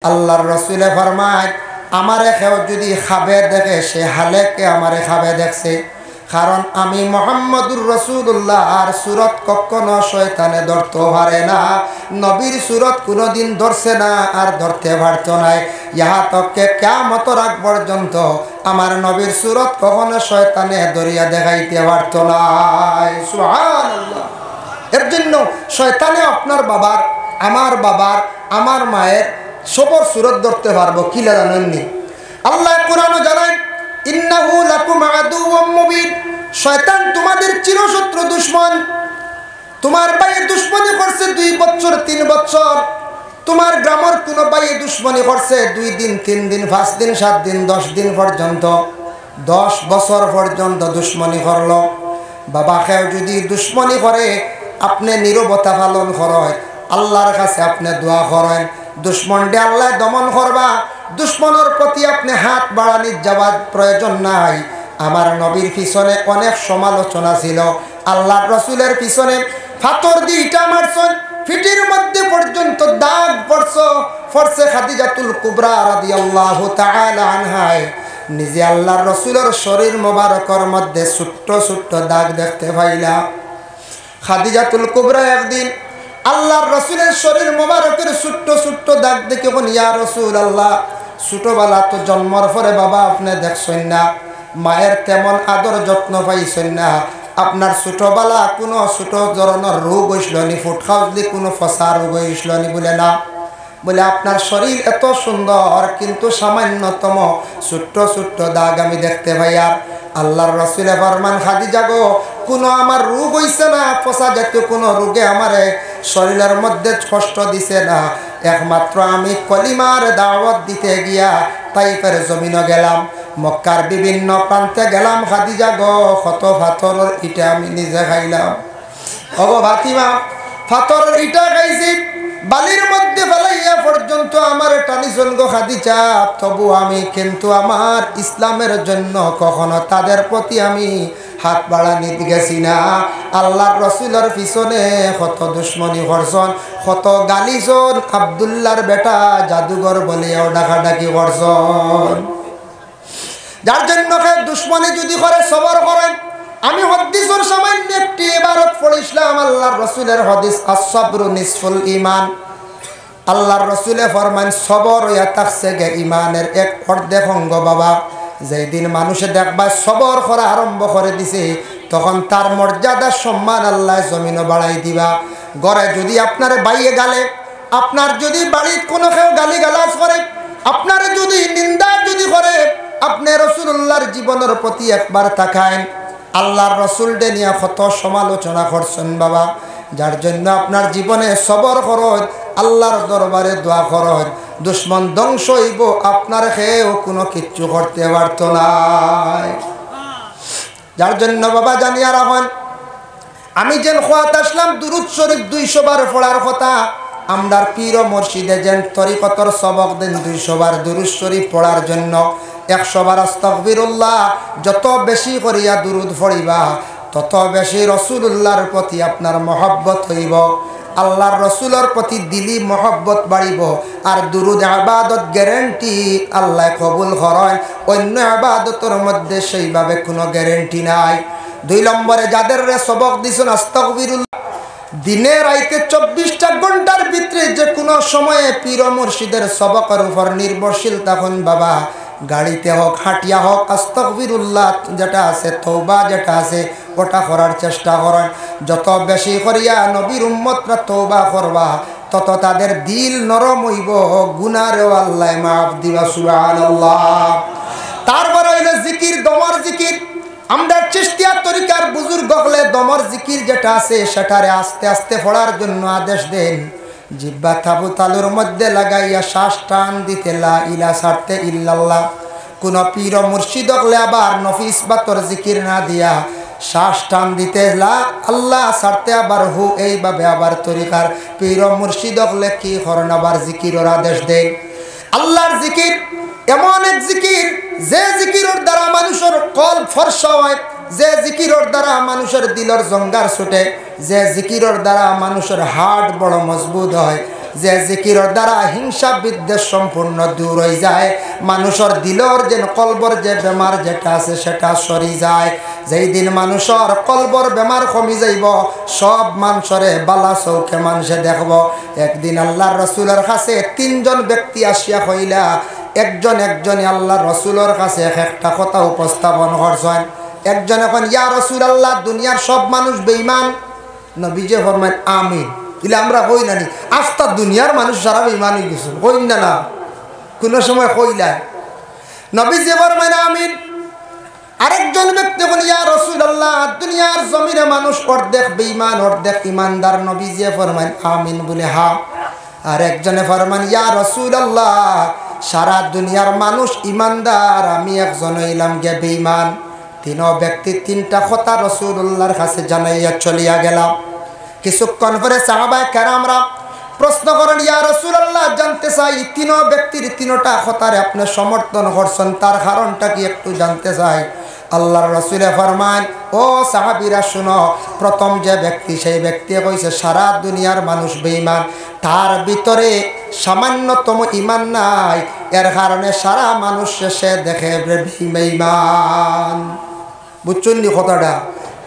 আল্লাহর রাসূলে ফরমায় আমারে কেউ যদি খাবে দেখে সে হালেকে আমারে খাবে দেখছে। কারণ আমি মুহাম্মদুর রাসূলুল্লাহ আর সুরত কখনো শয়তানে ধরতে পারে না, নবীর সুরত কোনোদিন ধরছে না আর ধরতে পারতো না। ইহা তককে কিয়ামতের আগ পর্যন্ত আমার নবীর সুরত কখনো শয়তানে ধরিয়া দেখাইতে পারতো না। সুবহানাল্লাহ। এর জন্য শয়তানে আপনার বাবার, আমার বাবার, আমার মায়ের সবর সুরত ধরতে পারবো কি জানেননি? আল্লাহ কোরআনে জানায় ইন্নাহু লাকুম আদুউম মুবিন, শয়তান তোমাদের চিরশত্রু দুশমন। তোমার ভাইয়ে দুশমনি করছে 2 বছর 3 বছর, তোমার গ্রামের কোনো ভাইয়ে দুশমনি করছে 2 দিন 3 দিন 5 দিন 7 দিন 10 দিন পর্যন্ত, 10 বছর পর্যন্ত দুশমনি করলো। বাবা কেউ যদি দুশমনি করে আপনি নীরবতা পালন করেন, আল্লাহর কাছে আপনি দোয়া করেন, দুশ্মনকে আল্লাহ দমন করবা। দুশ্মনের প্রতি আপনি হাত বাড়ানির যাওয়ার প্রয়োজন নাই। আমার নবীর পিছনে অনেক সমালোচনা ছিল, আল্লাহর রাসূলের পিছনে পাথর দিয়ে ইটা মারছেন, ফিটির মধ্যে পর্যন্ত দাগ পড়ছে। খাদিজাতুল কুবরা রাদিয়াল্লাহু তাআলা আনহা নিজে আল্লাহর রাসূলের শরীর মোবারকের মধ্যে ছোট্ট ছোট্ট দাগ দেখতে পাইলা। খাদিজাতুল কুবরা একদিন আল্লাহর রাসূলের শরীর মোবারকের ছোট্ট ছোট্ট দাগ দেখে কোন ইয়া রাসূলুল্লাহ, ছোটবেলা তো জন্মর পরে বাবা আপনি দেখছেন না, মায়ের তেমন আদর যত্ন পাইছেন না, আপনার ছোটবেলা কোনো ছোট ধরনের রোগ হইছিল নি, ফুট খাওয়ালি কোনো ফসা রোগ হইছিল নি? বলে না। বলে আপনার শরীর এত সুন্দর কিন্তু সামান্যতম ছোট্ট ছোট্ট দাগ আমি দেখতে পাই। আর আল্লাহর রাসূলে ফরমান খাদিজা গো, কোনো আমার রোগ হইছে না, ফসা জাতীয় কোনো রোগে আমারে শরীরের মধ্যে কষ্ট দিছে না, একমাত্র আমি কলিমার দাওয়াত দিতে গিয়া তাইফের জমিনে গেলাম, মক্কার বিভিন্ন প্রান্তে গেলাম। খাদিজা গো, কত পাথরের ইটা আমি নিজে খাইলাম। ওগো ফাতিমা, পাথরের ইটা খাইছি, বালির মধ্যে ফেলাইয়া পর্যন্ত আমার টানিছেন গো খাদিজা, তবু আমি কিন্তু আমার ইসলামের জন্য কখনো তাদের প্রতি আমি হাত বাড়ানি গেছি না। আল্লাহর রাসূলের পিছনে কত দুশ্মনী করছেন, কত গালিছেন, আব্দুল্লাহর বেটা জাদুঘর বলেও ডাকাডাকি করছেন। যার জন্য দুশ্মনী যদি করে সবর করেন। আমি হাদিসের সামান্য একটি ইবারত পড়িছিলাম, আল্লাহর রাসূলের হাদিস, আস-সাবরু নিসফুল ঈমান। আল্লাহর রাসূলে ফরমান সবর হইয়া থাকছে গে ঈমানের এক অর্ধেক অঙ্গ। বাবা যেই দিন মানুষে দেখবা সবর করা আরম্ভ করে দিছে, তখন তার মর্যাদা সম্মান আল্লাহ জমিনও বাড়াই দিবা। ঘরে যদি আপনার বাইয়ে গালে, আপনার যদি বাড়ির কোনো কেউ গালি গালাজ করে, আপনার যদি নিন্দা যদি করে, আপনি রাসূলুল্লাহর জীবনের প্রতি একবার তাকায়েন। আল্লাহর রাসূলকে নিয়ে কত সমালোচনা করছেন বাবা। যার জন্য আপনার জীবনে সবর করুন, আল্লাহর দরবারে দোয়া করুন, দুশ্মন ধ্বংস হইব, আপনার খেয়েও কোনো কিচ্ছু করতে পারত না। যার জন্য বাবা জানিয়া রাখুন, আমি যেন খোয়াত আসলাম দুরুদ শরীফ 200 বার পড়ার কথা, আমরার পীর ও মুর্শিদে যেন তরিকতর সবক দেন 200 বার দুরুদ শরীফ পড়ার জন্য, 100 বার আস্তাগফিরুল্লাহ। যত বেশি করিয়া দুরুদ পড়িবা তত বেশি রাসূলুল্লাহর প্রতি আপনার মহব্বত হইব, আল্লাহর রাসূলের প্রতি দিলি মহব্বত বাড়িব। আর দুরুদ ইবাদত গ্যারান্টি আল্লাহ কবুল করেন, অন্য ইবাদতের মধ্যে সেইভাবে কোনো গ্যারান্টি নাই। 2 নম্বরে যাদের সবক দিছেন আস্তাগফিরুল্লাহ, দিনে রাইতে 24টা ঘন্টার ভিতরে যে কোনো সময়ে পীর ও মুর্শিদের সবকের উপর নির্ভরশীল তখন বাবা, গাড়িতে হোক হাঁটিয়া হোক আস্তাগফিরুল্লাহ যেটা আছে, তওবা যেটা আছে, ওটা করার চেষ্টা করেন। যত বেশি করিয়া নবীর উম্মতরা তওবা করবা তত তাদের দিল নরম হইব, গুনাহও আল্লাহ মাফ দিবা। সুবহানাল্লাহ। তারপরে হইল জিকির, দমর জিকির। আমরা চিশতিয়া তরিকার বুজুর্গ হলে দমর জিকির যেটা আছে সেটারে আস্তে আস্তে পড়ার জন্য আদেশ দেন। জিহ্বা তাবু তালুর মধ্যে লাগাইয়া শ্বাস টান দিতে লা ইলা ছাড়তে ইল্লাল্লাহ। কোন পীর মুর্শিদ হলে আবার নফিস বাতর জিকির না দিয়া শ্বাস টান দিতে লা আল্লাহ ছাড়তে আবার হু, এইভাবে আবার তরিকার পীর মুর্শিদ হলে কি করেন, আবার জিকিরের আদেশ দেন। আল্লাহর জিকির এমন এক জিকির, যে জিকিরের দ্বারা মানুষের কলব ফর্সা হয়, যে জিকিরের দ্বারা মানুষের দিলের জঙ্গার ছুটে, যে জিকিরের দ্বারা মানুষের হার্ট বড় মজবুত হয়, যে জিকিরের দ্বারা হিংসা বিদ্বেষ সম্পূর্ণ দূর হয়ে যায়, মানুষের দিলর যে কলবর যে বেমার যেটা আছে সেটা সরি যায়। যেই দিন মানুষের কলবর বেমার কমি যাইব, সব মানুষরে বালা চৌকে মানুষে দেখব। একদিন আল্লাহর রসুলের কাছে 3 জন ব্যক্তি আসিয়া কইলা, একজনে আল্লাহর রসুলের কাছে একটা কথা উপস্থাপন করছেন। একজন এখন ইয়া রাসূলুল্লাহ, দুনিয়ার সব মানুষ বেঈমান। নবীজি ফরমায় আমিন। ইলে আমরা কই নানি আস্তা দুনিয়ার মানুষ সারা বেঈমান হয়ে গেছে, কই না কোন সময় কইলা। নবীজি ফরমায় আমিন। আরেকজন ব্যক্তি বলে ইয়া রাসূলুল্লাহ, দুনিয়ার জমিনে মানুষ অর্ধেক বেঈমান অর্ধেক ইমানদার। নবীজি ফরমায় আমিন বলে হ্যাঁ। আরেকজনে ফরমান ইয়া রাসূলুল্লাহ, সারা দুনিয়ার মানুষ ইমানদার, আমি একজন হইলাম গে বেঈমান। 3 ব্যক্তি 3টা কথা রাসূলুল্লাহর কাছে জানাইয়া চলিয়া গেলাম। কিছুক্ষণ পরে সাহাবায়ে কেরামরা প্রশ্ন করেন, ইয়া রাসূলুল্লাহ, জানতে চাই 3 ব্যক্তির 3টা কথারে আপনি সমর্থন করছেন, তার কারণটা কি একটু জানতে চাই। আল্লাহর রাসূল ফরমান, ও সাহাবীরা শুনো, প্রথম যে ব্যক্তি সেই ব্যক্তি কইছে সারা দুনিয়ার মানুষ বেঈমান, তার ভিতরে সামান্যতম ঈমান নাই, এর কারণে সারা মানুষ শেষে দেখে বেঈমান। বুঝছেন নি কথাটা?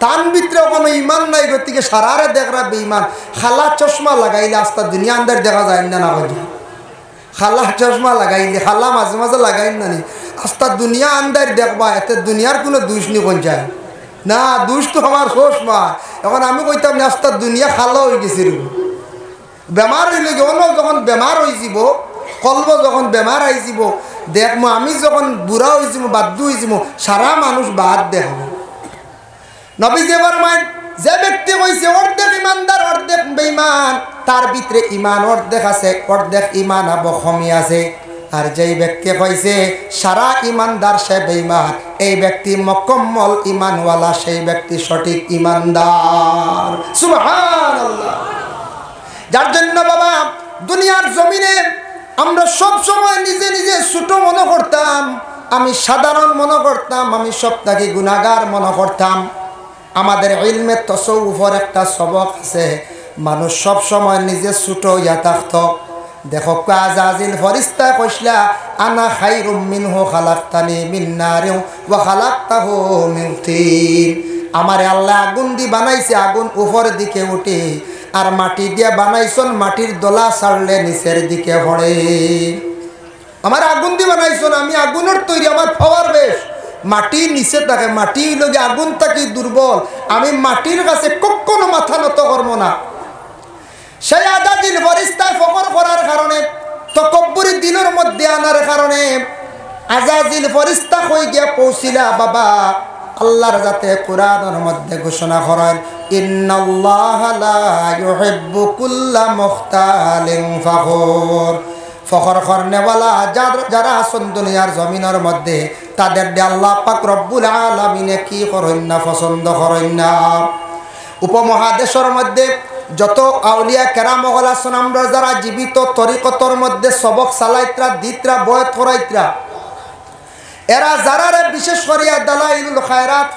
তার ভিতরে কোনো ঈমান নাই, গতিকে সারারে দেখরা বেঈমান। খালা চশমা লাগাইলে আস্তা দুনিয়া আন্দার দেখা যায় না, না কই খালা চশমা লাগাইলে, খালা মাঝে মাঝে লাগাই না নি, আস্তা দুনিয়া আন্দার দেখবা, এতে দুনিয়ার কোনো দোষ নি কোন যায় না, দোষ তো আমার চশমা। এখন আমি কইতাম না আস্তা দুনিয়া খালা হয়ে গেছিল, বেমার হইলে যখন বেমার হয়ে যাব, কলব যখন বেমার আই যাব, দেখবো আমি যখন বুড়া হয়ে যাব, বাধ্য হয়ে যাব, সারা মানুষ বাদ দেখবো। নবীজি ফরমান, যে ব্যক্তি কইছে অর্ধেক ইমানদার অর্ধেক বেঈমান, তার ভিতরে ঈমান অর্ধেক আছে, অর্ধেক ঈমান কমি আছে। আর যেই ব্যক্তি কইছে সারা ইমানদার সে বেঈমান, এই ব্যক্তি মুকম্মল ঈমানওয়ালা, সেই ব্যক্তি সঠিক ঈমানদার। সুবহানাল্লাহ। যার জন্য বাবা দুনিয়ার জমিনে আমরা সব সময় নিজে নিজে ছোট মনে করতাম, আমি সাধারণ মনে করতাম, আমি সবটাকে গুনাহগার মনে করতাম। আমাদের ইলমে তাসাউফের একটা সবক আছে, মানুষ সব সময় নিজে ছোট ইয়া থাকত। দেখো আজাজিল ফেরেশতা কইসলা, আনা খায়রুম মিনহু খালাকতানি মিন নারিন ওয়া খালাকতাহু মিন তিন। আমারে আল্লাহ আগুন দিয়ে বানাইছে, আগুন উপরের দিকে উঠে, আর মাটি দিয়ে বানাইছন, মাটির দলা ছাড়লে নিচের দিকে পড়ে। আমার আগুন দিয়ে বানাইছন, আমি আগুনের তৈরি, আমার পাওয়ার বেশ, মাটির নিচে থাকে, মাটি লগে আগুন থাকি দুর্বল, আমি মাটির কাছে কখনো মাথা নত করব না। সেই আজাজিল ফেরেশতায় ফখর করার কারণে, তকব্বুরি দিলের মধ্যে আনার কারণে আজাজিল ফেরেশতা কই গিয়া পৌঁছিলা, বাবা আল্লাহর যাতে কোরআনের মধ্যে ঘোষণা করেন, ইন্নাল্লাহা লা ইউহিব্বু কুল্লা মুখতালিন ফখুর। ফখর করনেওয়ালা যারা আছেন দুনিয়ার জমিনের মধ্যে, তাদের আল্লাহ পাক রব্বুল আলামিনে কি করেন না, পছন্দ করেন না। উপমহাদেশের মধ্যে যত আউলিয়া কেরাম আছেন, আমরা যারা জীবিত তরিকতর মধ্যে সবক চালাইত্রা দিত্রা বয়ত করাইত্রা, এরা যারারে বিশেষ করিয়া দালাইলুল খায়রাত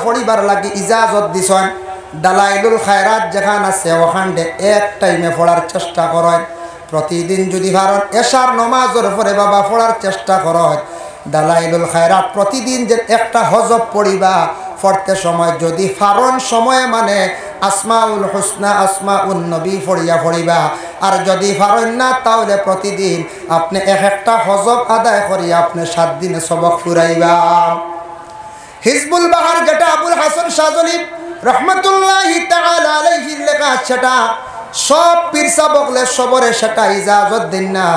পড়িবার লাগি ইজাজত দিছেন। দালাইলুল খায়রাত যেখান আছে ওখানে এক টাইমে পড়ার চেষ্টা করেন। প্রতিদিন যদি ভারত এশার নমাজের পরে বাবা পড়ার চেষ্টা করেন। দালাইলুল খায়রাত প্রতিদিন যে একটা হজব পড়িবা, পড়তে সময় যদি ফারন সময়ে মানে আসমাউল হুসনা আসমাউন নবী পড়িবা, আর যদি ফারন না তাহলে প্রতিদিন আপনি একটা হজব আদায় করিয়া আপনি 7 দিনে সবক ফুরাইবা। হিজবুল বাহার যেটা আবুল হাসান শাহজালি রহমতুল্লাহি তাআলা আলাইহির লেখা, সেটা সব পীরসা বকলে সবরে সেটা ইজাজত দিন না।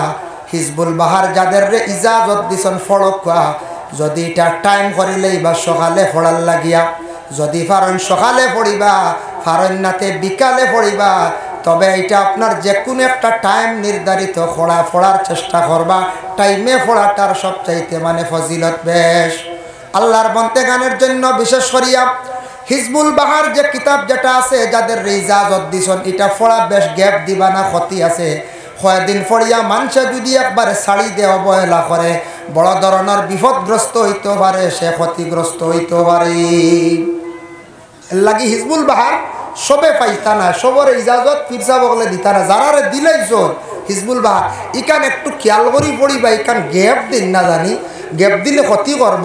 হিজবুল বাহার যাদের ইজাজত দিছেন ফড়কা, যদি এটা টাইম করিলেই বা সকালে পড়ার লাগিয়া, যদি ফারন সকালে পড়িবা, ফারন নাতে বিকালে পড়িবা, তবে এটা আপনার যে কোনো একটা টাইম নির্ধারিত পড়ার চেষ্টা করবা। টাইমে পড়াটার সবচাইতে মানে ফজিলত বেশ। আল্লাহর বন্দেগানের জন্য বিশেষ করিয়া হিজবুল বাহার যে কিতাব যেটা আছে, যাদের ইজাজত দিছেন, এটা পড়া বেশ গ্যাপ দিবা না, ক্ষতি আছে। কয়েকদিন পড়িয়া মানুষে যদি একবারে ছাড়ি দিয়ে অবহেলা করে, বড় ধরনের বিপদগ্রস্ত হইতে পারে, সে ক্ষতিগ্রস্ত হইতে পারে। এর লাগি হিজবুল বাহার সবে পাইতা না, সবর ইজাজত পীরসা বকলে দিতা না। যারারে দিলেইছ হিজবুল বাহার ইকান একটু খেয়াল করি পড়িবা, ইকান গ্যাপ দিন না জানি, গ্যাপ দিলে ক্ষতি করব।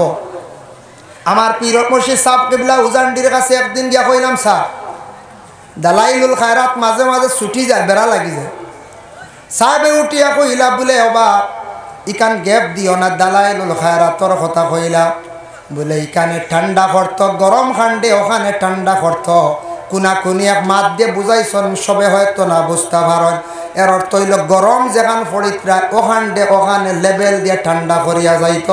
আমার পীর মুর্শিদ সাহেব কিবলা উজানডির কাছে একদিন গিয়া কইলাম, স্যার দালাইলুল খায়রাত মাঝে মাঝে ছুটি যায়, বেড়া লাগি যায়। সাহেবে উঠিয়া কইলা বলে অবা ইকান গ্যাপ দিও না, দালাইলুল খায়রাতর কথা কইলা বলে ইকানে ঠান্ডা করত, গরম খান্ডে ওখানে ঠান্ডা করত, কোনা কোনি এক মাত দিয়ে বুঝাইছন, সবে হয়তো না বুঝতে পারেন। এর অর্থ হইল গরম যেখান ফড়িতরা ওখানে লেবেল দিয়ে ঠান্ডা করিয়া যাইত,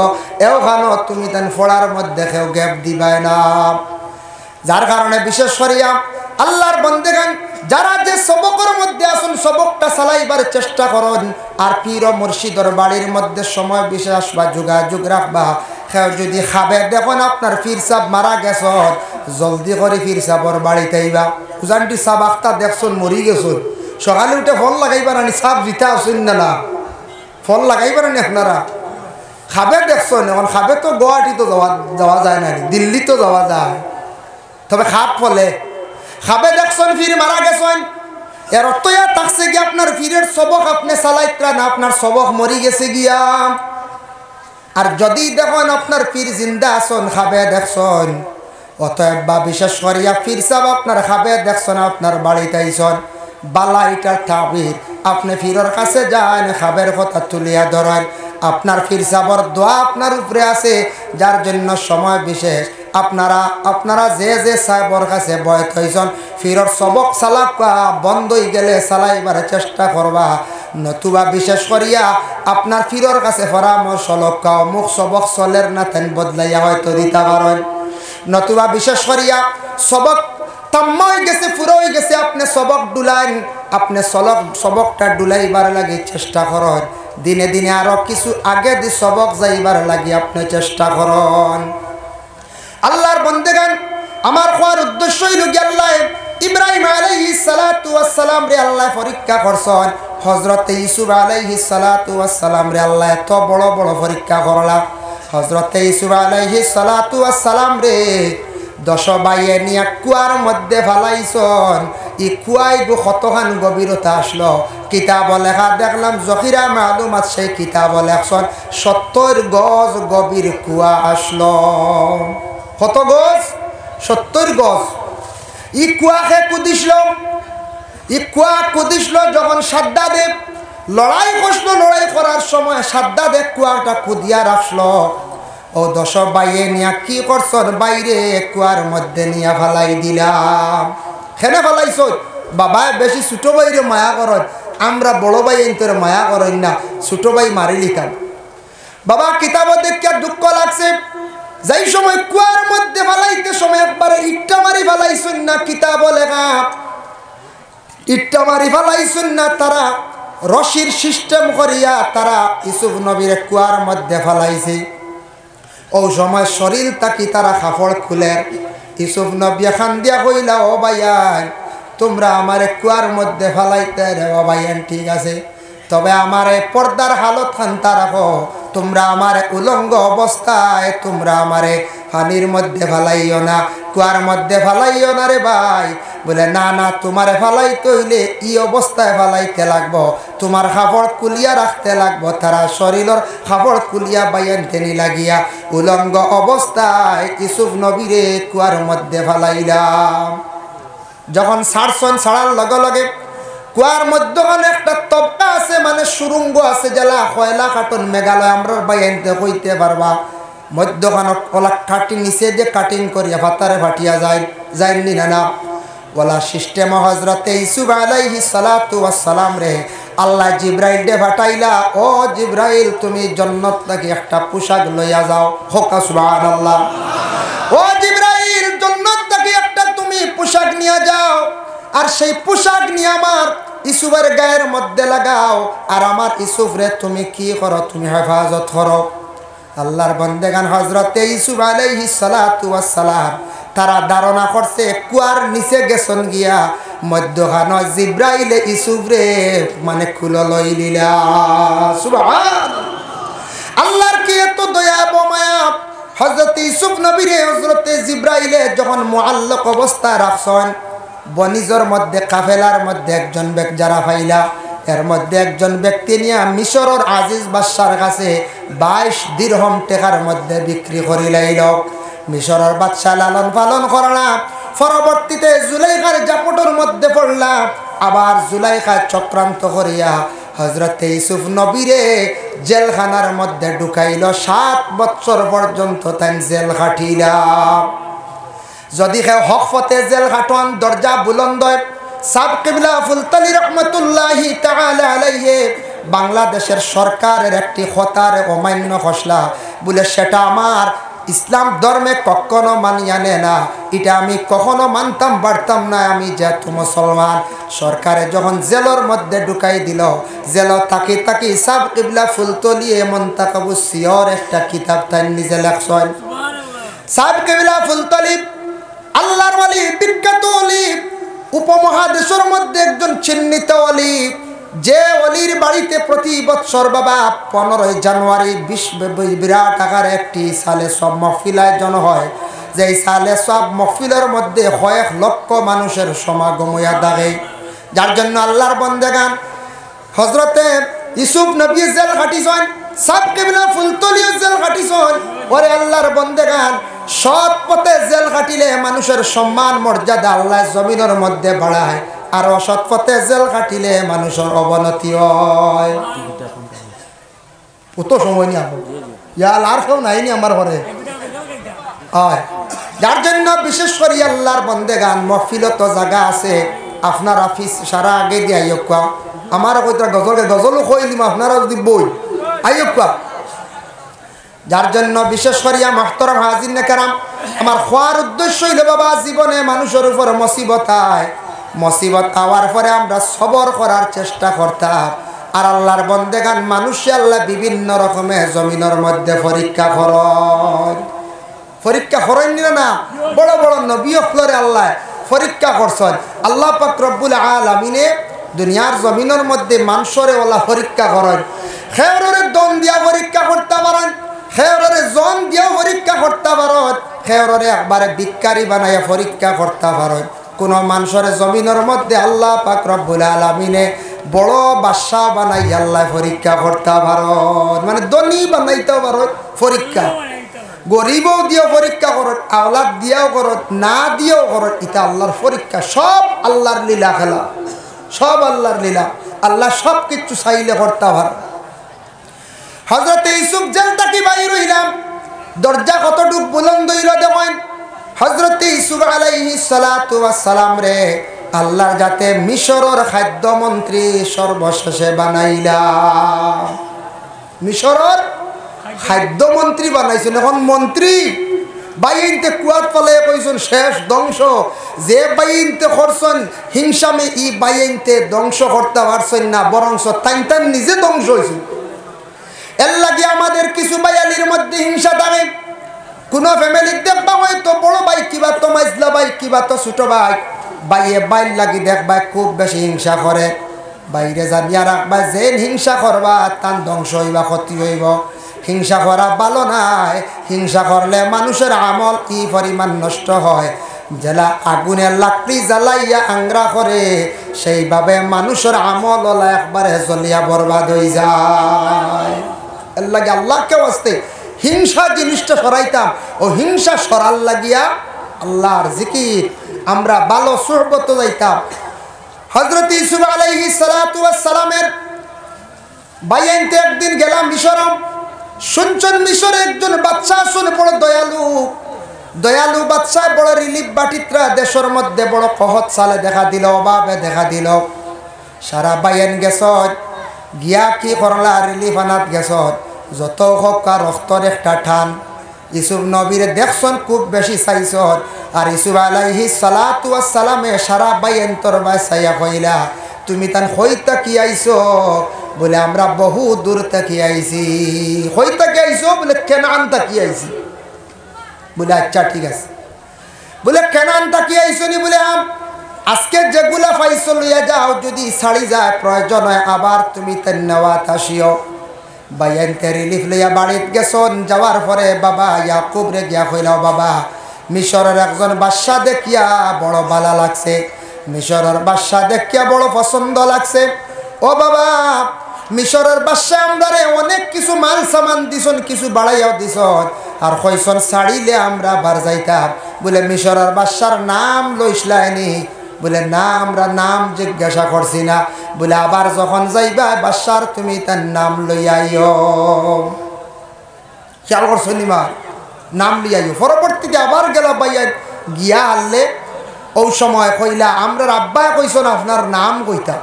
এওখানেও তুমি তেন ফড়ার মধ্যে কেউ গ্যাপ দিবাই না। যার কারণে বিশেষ করিয়া আল্লাহর বন্দেগান যারা যে সবকের মধ্যে আসুন সবকটা চালাইবার চেষ্টা করুন। আর পীর ও মুর্শিদর বাড়ির মধ্যে সময় বিশেষ বা যোগাযোগ রাখবা। কেউ যদি খাবে দেখুন আপনার পীর সাহেব মারা গেছ, জলদি করে পীর সাহেবর বাড়িতে আইবা। উজানটি সাহেব আখতা দেখছুন মরি গেছুন, সকালে উঠে ফল লাগাইবার আনি সাহেব জিতা আসুন না, ফল লাগাইবার আনি আপনারা খাবে দেখছেন। এখন খাবে তো গুয়াহাটি তো যাওয়া যায় না, দিল্লি তো যাওয়া যায়, তবে খাপ ফলে খাবে দেখছেন ফির মারা গেছেন। এর অর্থ ইয়া থাকছে গিয়ে আপনার ফিরের সবক আপনি চালাইত্রা না, আপনার সবক মরি গেছে গিয়া। আর যদি দেখুন আপনার ফির জিন্দা আসন খাবে দেখছেন, অতএব বা বিশেষ করিয়া ফির সাহেব আপনার খাবে দেখছেন, আপনার বাড়িতে আইসন, বালা এটার তাবির আপনি ফিরের কাছে যান, খাবের কথা তুলিয়া ধরেন। আপনার ফির সাহেবর দোয়া আপনার উপরে আছে, যার জন্য সময় বিশেষ আপনারা যে সাহেবর কাছে বয় হইছেন, ফিরর সবক চালাক বন্ধ হয়ে গেলে চালাইবার চেষ্টা করবা। নতুবা বিশেষ করিয়া আপনার ফিরর কাছে পরামর্শ লক্ষ্য অমুক সবক চলের না তেন বদলাইয়া হয়তো দিতে পারেন। নতুবা বিশেষ করিয়া সবক তাম্মা হয়ে গেছে, পুরো হয়ে গেছে, আপনি সবক ডুলাইন, আপনি সবকটা ডুলাইবার লাগে চেষ্টা করেন। দিনে দিনে আরো কিছু আগে দি সবক যাইবার লাগে আপনি চেষ্টা করেন। আল্লাহর বন্দেগান আমার কোয়ার উদ্দেশ্য হইল কি, আল্লাহ ইব্রাহিম আলাইহিস সালাতু ওয়াস সালাম রে আল্লাহ পরীক্ষা করছেন, হযরত ইউসুফ আলাইহিস সালাতু ওয়াস সালাম রে আল্লাহ এত বড় বড় পরীক্ষা করলা। হযরত ইউসুফ আলাইহিস সালাতু ওয়াস সালাম রে 10 ভাইয়ে নিয়ে কুয়ার মধ্যে ফালাইছন। এই কুয়ায় কতখান গভীরতা আসলো, কিতাব লেখা দেখলাম জখিরা মালুমাত সেই কিতাব লেখছেন 70 গজ গভীর কুয়া আসলো। কত গজ? 70 গজ। ই কুয়াকে কুদিসল, ই কুয়া কুদিসল যখন সাদ্দাদে লড়াই করলো, লড়াই করার সময় সাদ্দাদে কুয়াটা কুদিয়া রাখলো। ও 10 ভাইয়ে নিয়া কি করছন, বাইরে কুয়ার মধ্যে নিয়ে ফালাই দিলাম। খেনে ফালাইছ বাবা, বেশি ছোট ভাইরে মায়া করেন, আমরা বড় ভাই এন্তরে মায়া করেন না, ছোট ভাই মারি লিতাম। বাবা কিতাব দেখিয়া দুঃখ লাগছে, যাই সময় কুয়ার মধ্যে ফালাইতে সময় একবারে ইট্টা মারি ফালাইছুন না, কিতাব লেখা ইট্টা মারি ফালাইছুন না, তারা রশির সিস্টেম করিয়া তারা ইউসুফ নবীর কুয়ার মধ্যে ফালাইছে। ও সময় শরীর তাকি তারা কাপড় খুলে ইউসুফ নবী খান দিয়া কইলা, ও ভাইয়ান তোমরা আমারে কুয়ার মধ্যে ফালাইতে রে। ও ভাইয়ান ঠিক আছে, তবে আমারে পর্দার হালত খান্তা রাখো, তোমরা আমারে উলঙ্গ অবস্থায় তোমরা আমারে পানির মধ্যে ফালাইও না, কুয়ার মধ্যে ফালাইও না রে ভাই। বলে না না, তোমারে ফালাইতে হইলে ই অবস্থায় ফালাইতে লাগবো, তোমার কাপড় কুলিয়া রাখতে লাগবো। তারা শরীরের কাপড় কুলিয়া বাইয়ান টেনি লাগিয়া উলঙ্গ অবস্থায় ইউসুফ নবীরে কুয়ার মধ্যে ফালাইলাম। যখন ছাড়ছন, ছাড়ার লগে লগে কুয়ার মধ্যখানে একটা তবকা আছে, মানে সুরঙ্গ আছে, জেলা কয়লা কাটন মেঘালয় আমরা বাইয়ানতে কইতে পারবা। মধ্যখানে ওলা কাটি নিচে যে কাটিং করিয়া ফাতারে ফাটিয়া যায়নি না ওলা সিস্টেম। হজরতে ইউসুফ আলাইহিস সালাতু ওয়াস সালাম রে আল্লাহ জিব্রাইল দে ফাটাইলা, ও জিব্রাইল তুমি জান্নাত থেকে একটা পোশাক লইয়া যাও। হোক সুবহানাল্লাহ। ও জিব্রাইল জান্নাত থেকে একটা তুমি পোশাক নিয়ে যাও, আর সেই পোশাক নিয়ে আমার ইউসুফের গায়ের মধ্যে লাগাও, আর আমার ইউসুফ রে তুমি কি করো, তুমি হেফাজত করো। আল্লাহর বন্দেগান হজরতে ইউসুফ আলাইহিস সালাতু ওয়াস সালাম তারা ধারণা করছে কুয়ার নিচে গেছন গিয়া মধ্যখান জিব্রাইলে ইউসুফ রে মানে খুলে লই দিলা। সুবহানাল্লাহ। আল্লাহর কি এত দয়া মায়া। হযরতে ইউসুফ নবীরে হযরতে জিব্রাইলে যখন মুআল্লাক অবস্থা রাখছেন, বনিজর মধ্যে কাফেলার মধ্যে একজন বেক যারা পাইলা এর মধ্যে একজন ব্যক্তি নিয়ে মিশরের আজিজ বাদশার কাছে 22 দিরহম টাকার মধ্যে বিক্রি করে লাইল। মিশরের বাদশা লালন পালন করলা, পরবর্তীতে জুলাইখার জাপটের মধ্যে পড়লা। আবার জুলাইখা চক্রান্ত করিয়া হযরতে ইউসুফ নবীরে জেলখানার মধ্যে ঢুকাইল। 7 বছর পর্যন্ত তাই জেল খাটিলা। যদি কেউ হক পথে জেল খাটন দরজা বুলন্দ। সাব কিবলা ফুলতলি রহমতুল্লাহি তাআলা আলাইহি বাংলাদেশের সরকারের একটি খতার অমান্য খসলা বলে সেটা আমার ইসলাম ধর্মে কখনো মানিয়া নেয় না। এটা আমি কখনো মানতাম পারতাম না। আমি যেহেতু মুসলমান, সরকারে যখন জেলের মধ্যে ঢুকাই দিল, জেল তাকি তাকি সাব কিবলা ফুলতলি মুনতাকাবুস সিয়র একটা কিতাব তাই নিজে লেখছেন। সাব কিবলা ফুলতলি আল্লাহর ওয়ালি, বিখ্যাত ওয়ালি, উপমহাদেশের মধ্যে একজন চিহ্নিত ওয়ালি। যে ওলির বাড়িতে প্রতি বছর বাবা 15 জানুয়ারি বিরাট আকারে একটি সালে সব মহফিল আয়োজন হয়। যে সালে সব মহফিলের মধ্যে কয়েক লক্ষ মানুষের সমাগম হইয়া থাকে। যার জন্য আল্লাহর বন্দেগান হযরতে ইউসুফ নবী জেল খাটিছেন, সাব কিবলা ফুলতলি জেল খাটিছেন। ওরে আল্লাহর বন্দেগান, সৎ পথে জেল খাটিলে মানুষের সম্মান মর্যাদা আল্লাহ জমিনের মধ্যে বাড়ায়, আর অসৎ পথে জেল কাটিলে মানুষের অবনতি হয়। কত সময় নিয়ে ইয়াল আর কেউ নাইনি আমার ঘরে হয়। যার জন্য বিশেষ করে আল্লাহর বন্দেগান মহফিলত জায়গা আছে, আপনার অফিস সারা আগে দিয়ে আইয়কা আমার কইতা গজলও কইলিম আপনারা যদি বই আইয়কা। যার জন্য বিশেষ করিয়া মাহতরম হাজির নেকারাম, আমার খোয়ার উদ্দেশ্য হইল বাবা জীবনে মানুষের উপর মুসিবত আয়, মুসিবত আওয়ার পরে আমরা সবর করার চেষ্টা করতাম। আর আল্লাহর বন্দেগান মানুষে আল্লাহ বিভিন্ন রকমের জমিনের মধ্যে পরীক্ষা করেন না। বড় বড় নবী ফ্লোরে আল্লাহ পরীক্ষা করছেন। আল্লাহ পাক রব্বুল আলামিনে দুনিয়ার জমিনের মধ্যে মানুষরে ওলা পরীক্ষা করেন। খেয়রের দন দিয়া পরীক্ষা করতে পারেন, খেয়রের জন দিয়া পরীক্ষা করতে পারেন, খেয়রে একবারে বিকারি বানাইয়া পরীক্ষা করতে পারেন। কোন মানুষের জমিনের মধ্যে আল্লাহ পাক রব্বুল আলামিনে বড় বাদশা বানাই আল্লাহ পরীক্ষা করতে পারেন, মানে ধনী বানাইতে পারেন পরীক্ষা। গরিবও দিয়েও পরীক্ষা করত, আওলাদ দিয়েও করত, না দিয়েও করত। এটা আল্লাহর পরীক্ষা। সব আল্লাহর লীলা খেলা, সব আল্লাহর লীলা। আল্লাহ সব কিছু চাইলে করতে পারে। হযরতে ইউসুফ জেল থেকে বাইর হইলাম, দরজা কতটুক বুলন্দ হইল দেখেন। হযরতে ইউসুফ আলাইহিস সালাতু ওয়াস সালাম রে আল্লাহর যাতে মিশরের খাদ্যমন্ত্রী সর্বশেষে বানাইলা। মিশরের খাদ্যমন্ত্রী বানাইছেন। এখন মন্ত্রী বাইনতে কুয়াত পালে কইছেন শেষ ধ্বংস। যে বাইনতে করছেন হিংসামে ই বাইনতে ধ্বংস করতে পারছেন না, বরং তাইন নিজে ধ্বংস হয়েছে। এর লাগে আমাদের কিছু বাইয়ালির মধ্যে হিংসা থাকে। কোন ফ্যামিলির দেখবা হয়তো বড় ভাই কিবা তো মাইজলা ভাই কিবা তো ছোট ভাই, বাইয়ে বাইর লাগি দেখবা খুব বেশি হিংসা করে। বাইরে জানিয়া রাখবা যে হিংসা করবা তার ধ্বংস হইবা, ক্ষতি হইব। হিংসা করা ভালো নাই। হিংসা করলে মানুষের আমল কি পরিমাণ নষ্ট হয়। জেলা আগুনের লাকড়ি জ্বালাইয়া আংরা করে, সেইভাবে মানুষের আমল ওলা একবারে জ্বলিয়া বরবাদ হয়ে যায়। এর লাগে আল্লাহকে আসতে হিংসা জিনিসটা সরাইতাম। ও হিংসা সরাল লাগিয়া আল্লাহর জিকির আমরা ভালো সুহবত যাইতাম। হযরত ইউসুফ আলাইহিস সালাতু ওয়াস সালামের বাইনতে একদিন গেলাম মিশরম। শুনছেন মিশরে একজন বাদশা শুনে বড় দয়ালু বাদশা, বড় রিলিফ বাটিত্রা দেশের মধ্যে বড় কহত সালে দেখা দিল, অভাবে দেখা দিল। সারা বাইন গেছ গিয়া কি করলা, রিলিফ আনাত গেছ। যত হোক রক্তর একটা টান। ইউসুফ নবীরে দেখছন খুব বেশি চাইছ। আর ইউসুফ আলাইহিস সালাতু ওয়াস সালামে সারা বাইন তোর বাই চাইয়া কইলা তুমি তান হইতা কি আইছো? বলে আমরা বহু দূর থেকে আইছি। হইতা কি আইছো? বলে কেনান তাকি আইছি। বলে আচ্ছা ঠিক আছে। বলে কেনান তাকি আইছো নি? বলে আজকে যেগুলা পাইছো লইয়া যাও, যদি ছাড়ি যায় প্রয়োজন হয় আবার তুমি তার নেওয়াত আসিও। বাইনতে রিলিফ লইয়া বাড়িত গেছন। যাওয়ার পরে বাবা ইয়াকুব রে গিয়া কইলাও বাবা মিশরের একজন বাদশা দেখিয়া বড় ভালো লাগছে, মিশরের বাদশা দেখিয়া বড় পছন্দ লাগছে। ও বাবা মিশরের বাদশাহ আমরারে অনেক কিছু মাল সামান দিছন, কিছু বাড়াইয়াও দিছন, আর কইছন ছাড়িলে আমরা বার যাইতাম। বলে মিশরের বাদশার নাম লইসলাইনি? বলে না, আমরা নাম জিজ্ঞাসা করছি না। বলে আবার যখন যাইবা বাদশার তুমি তার নাম লইয়াইও। খেয়াল করছো নিমা? নাম লইয়াইও। পরবর্তীতে আবার গেল বাইয়া গিয়া আনলে ও সময় কইলা আমরা আব্বা কইছন আপনার নাম কইতা?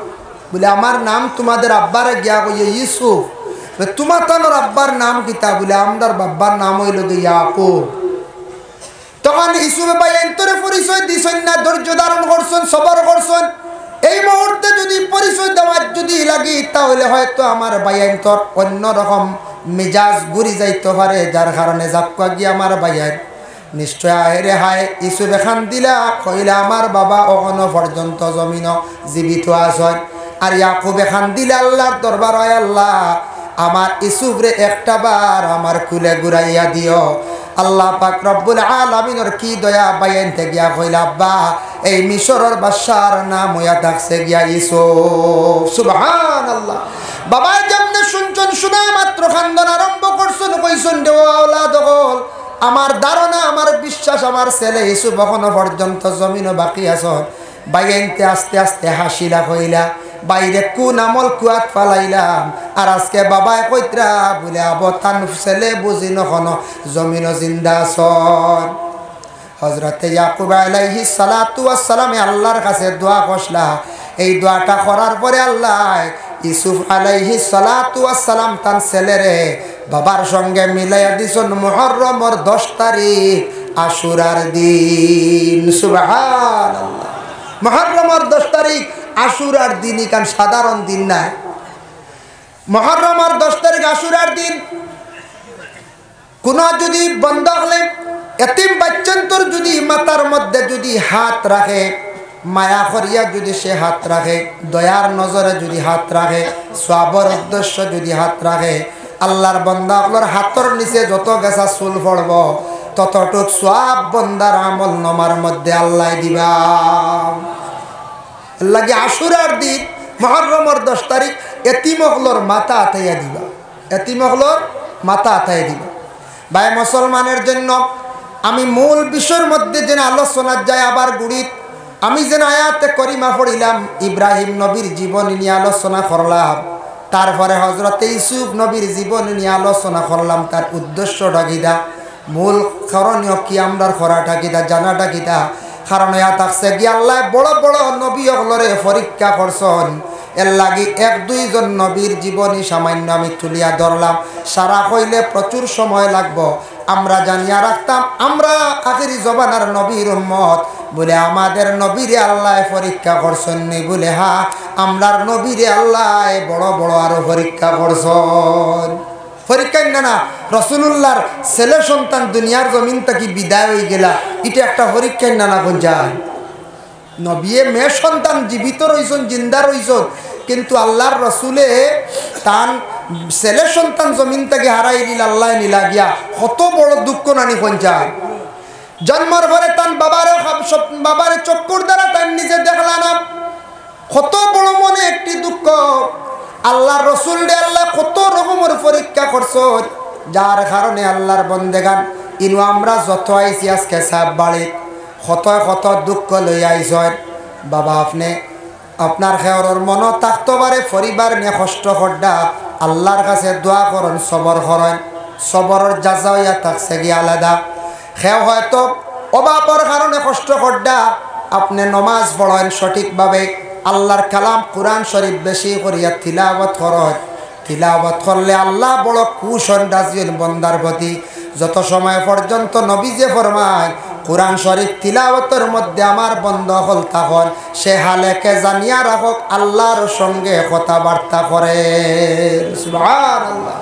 বলে আমার নাম তোমাদের আব্বারে গিয়া কইয়ে ইউসুফ। তোমার তানোর আব্বার নাম কিতা? বলে আমরার বাব্বার নাম হইল ইয়াকুব। তখন ইউসুফে ভাই এন্তরে পরিচয় দিছেন না, ধৈর্য ধারণ করছেন, সবর করছেন। এই মুহূর্তে যদি পরিচয় দেওয়ার যদি লাগি তাহলে হয়তো আমার ভাইয়ান্তর অন্যরকম মেজাজ ঘুরি যাইতে পারে, যার কারণে জাপকা গিয়ে আমার ভাইয়ের নিশ্চয় আহেরে হায়। ইউসুফে খান দিলা কইলা আমার বাবা অখনো পর্যন্ত জমিন জীবিত আছেন। আর ইয়াকুবে খান দিলে আল্লাহর দরবার হয়, আল্লাহ আমার ইউসুফরে একটা বার আমার কুলে ঘুরাইয়া দিও। আল্লাহ পাক রব্বুল আলামিনের কি দয়া, বাইনতে গিয়া কইলা আব্বা এই মিশরের বাদশার নাম হইয়া থাকছে গিয়া ইউসুফ। সুবহানাল্লাহ। বাবা যেমনে শুনছেন, শোনা মাত্র খান্দন আরম্ভ করছেন, কইছেন দেও আওলাদ হল আমার ধারণা, আমার বিশ্বাস আমার ছেলে ইউসুফ এখনো পর্যন্ত জমিনও বাকি আছেন। বাইনতে আস্তে আস্তে হাসিলা কইলা বাইরে কোন আমল কুয়াত ফালাইলাম, আর আজকে বাবায় কইত্রা বলে আবতান ছেলে বুঝি নখনো জমিনও জিন্দা আছেন। হযরতে ইয়াকুব আলাইহিস সালাতু ওয়াস সালামে আল্লাহর কাছে দোয়া করলা। এই দোয়াটা করার পরে আল্লাহ ইউসুফ আলাইহিস সালাতু ওয়াস সালাম তার ছেলেরে বাবার সঙ্গে মিলাইয়া দিছেন মুহররমের 10 তারিখ আশুরার দিন। সুবহানাল্লাহ। মুহররমের 10 তারিখ আশুরার দিন, কারণ সাধারণ দিন না। মুহররমের 10 তারিখ আশুরার দিন কোন যদি বন্ধ হলে এতিম বাচ্চান্তর যদি মাথার মধ্যে যদি হাত রাখে, মায়া করিয়া যদি সে হাত রাখে, দয়ার নজরে যদি হাত রাখে, সওয়াবের উদ্দেশ্য যদি হাত রাখে, আল্লাহর বান্দাগুলোর হাতের নিচে যত গেছা চুল পড়ব ততটুক সওয়াব বান্দার আমল নামার মধ্যে আল্লাহ দিবা। লাগে আশুরার দিন মুহররমের 10 তারিখ এতিমগুলোর মাথা আতাইয়া দিবা, এতিমগুলোর মাথা আতাইয়া দিবা। ভাই মুসলমানের জন্য আমি মূল বিষয়ের মধ্যে যেন আলোচনা যায় আবার গুড়িত আমি যেন আয়াতে করিমা পড়িলাম, ইব্রাহিম নবীর জীবনী নিয়ে আলোচনা করলাম, তারপরে হযরতে ইউসুফ নবীর জীবনী নিয়ে আলোচনা করলাম। তার উদ্দেশ্যটা কিটা, মূল করণীয় কি আমরার করাটা কিটা, জানাটা কিটা। কারণ ইয়া থাকছে কি আল্লাহ বড় বড় নবী হলরে পরীক্ষা করছেন, এর লাগি 1-2 জন নবীর জীবনী সামান্য আমি তুলিয়া ধরলাম। সারা হইলে প্রচুর সময় লাগবো। আমরা জানিয়া রাখতাম আমরা আখিরি জমানার নবীর উম্মত বলে আমাদের নবীরে আল্লাহ পরীক্ষা করছেন নি? বলে হ্যাঁ, আমরার নবীরে আল্লাহ বড় বড় আরো পরীক্ষা করছেন। পরীক্ষা না রাসূলুল্লাহর ছেলে সন্তান দুনিয়ার জমিন থেকে বিদায় হয়ে গেলা, এটা একটা পরীক্ষা না কোন যায়? নবিয়ে মেয়ে সন্তান জীবিত রইছেন, জিন্দা রইছেন, কিন্তু আল্লাহর রসুলে তান ছেলে সন্তান জমিন থেকে হারাই দিল, আল্লাহ নিলা গিয়া কত বড় দুঃখ নানি কোন যায়? জন্মর ঘরে তান বাবারে চক্কর দ্বারা তান নিজে দেখলা না, কত বড় মনে একটি দুঃখ। আল্লাহর রসুল রে আল্লাহ কত রকমের পরীক্ষা করছো, যার কারণে আল্লাহর বন্দেগান ইনু আমরা যত আইছি আজকে সাহেব বাড়ি কত কত দুঃখ লই আইসেন। বাবা আপনি আপনার খেয়রের মন থাকতে পারে পরিবার নিয়ে কষ্ট করডা, আল্লাহর কাছে দোয়া করেন, সবর করেন। সবরের যাজা হইয়া থাকছে গিয়ে আলাদা। খেয়ে হয়তো অভাবের কারণে কষ্ট করডা, আপনি নমাজ পড়েন সঠিকভাবে, আল্লাহর কালাম কোরআন শরীফ বেশি করিয়া তিলাওয়াত করেন। তিলাওয়াত করলে আল্লাহ বড় কুশন রাজিল বন্দার প্রতি। যত সময় পর্যন্ত নবীজে ফরমায় কোরআন শরীফ তিলাওয়াতের মধ্যে আমার বন্ধ হল তখন সে হালেকে জানিয়া রাখক আল্লাহর সঙ্গে কথাবার্তা করে। সুবহানাল্লাহ।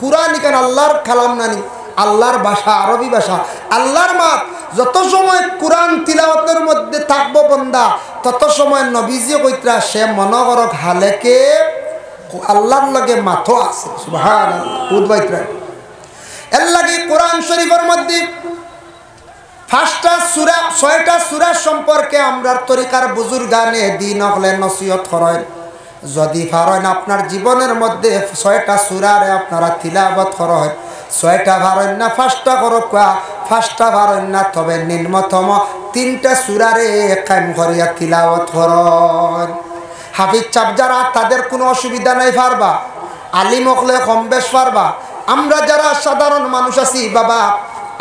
কোরআন কেন আল্লাহর কালাম নানি, আল্লাহর ভাষা, আরবি ভাষা, আল্লাহর মাত। যত সময় কোরআন তিলাওয়াতের মধ্যে থাকবো বন্দা, তত সময় নবীজি কইত্রা সে মনে করক হালেকে আল্লাহর লগে মাথো আছে। সুবহানাল্লাহ। এর লাগে কোরআন শরীফের মধ্যে 5টা সূরা 6টা সূরা সম্পর্কে আমরার তরিকার বুজুর্গানে দিন হলে নসিহত করেন। যদি পারেন আপনার জীবনের মধ্যে 6টা সূরারে আপনারা তিলাওয়াত করেন, 6টা পারেন না 5টা করক, 5টা পারেন না তবে নিম্নতম 3টা সূরারে কায়েম করিয়া তিলাওয়াত করেন। হাফিজ সাহেব যারা তাদের কোনো অসুবিধা নাই, পারবা। আলিম হলে কম বেশ পারবা। আমরা যারা সাধারণ মানুষ আছি বাবা,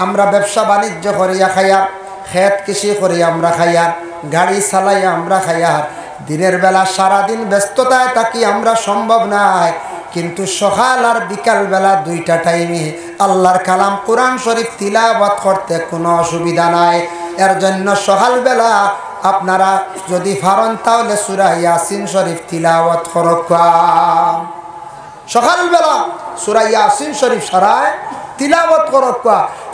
আমরা ব্যবসা বাণিজ্য করিয়া খাইয়ার, খেত কৃষি করিয়া আমরা খাইয়ার, গাড়ি চালাইয়া আমরা খাইয়ার, দিনের বেলা সারাদিন ব্যস্ততায় থাকি, আমরা সম্ভব নাই। কিন্তু সকাল আর বিকাল বেলা 2টা টাইমে আল্লাহর কালাম কোরআন শরীফ তিলাওয়াত করতে কোনো অসুবিধা নাই। এর জন্য সকালবেলা আপনারা যদি পারেন তাহলে সূরা ইয়াসিন শরীফ তিলাওয়াত করুন। সকালবেলা সূরা ইয়াসিন শরীফ সারায় তিলাওয়াত করুন।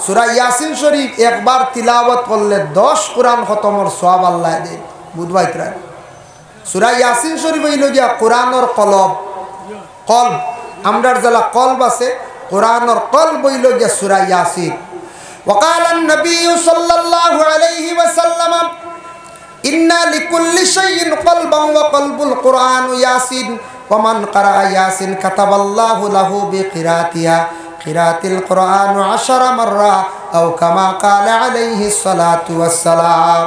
সূরা ইয়াসিন শরীফ একবার তিলাওয়াত করলে 10 কোরআন খতমের সওয়াব আল্লাহ দেয়। বুঝবাইতরা সূরা ইয়াসিন শরীফ হইল গিয়া কোরআনের কলব। কলব আমরার যারা কলব আছে, কোরআনের কলব হইল গিয়া সূরা ইয়াসিন। وقال النبي صلى الله عليه وسلم إن لكل شيء قلبا وقلب القرآن ياسين ومن قرأ ياسين كتب الله له بقراءتها قراءة القرآن 10 مرة أو كما قال عليه الصلاة والسلام।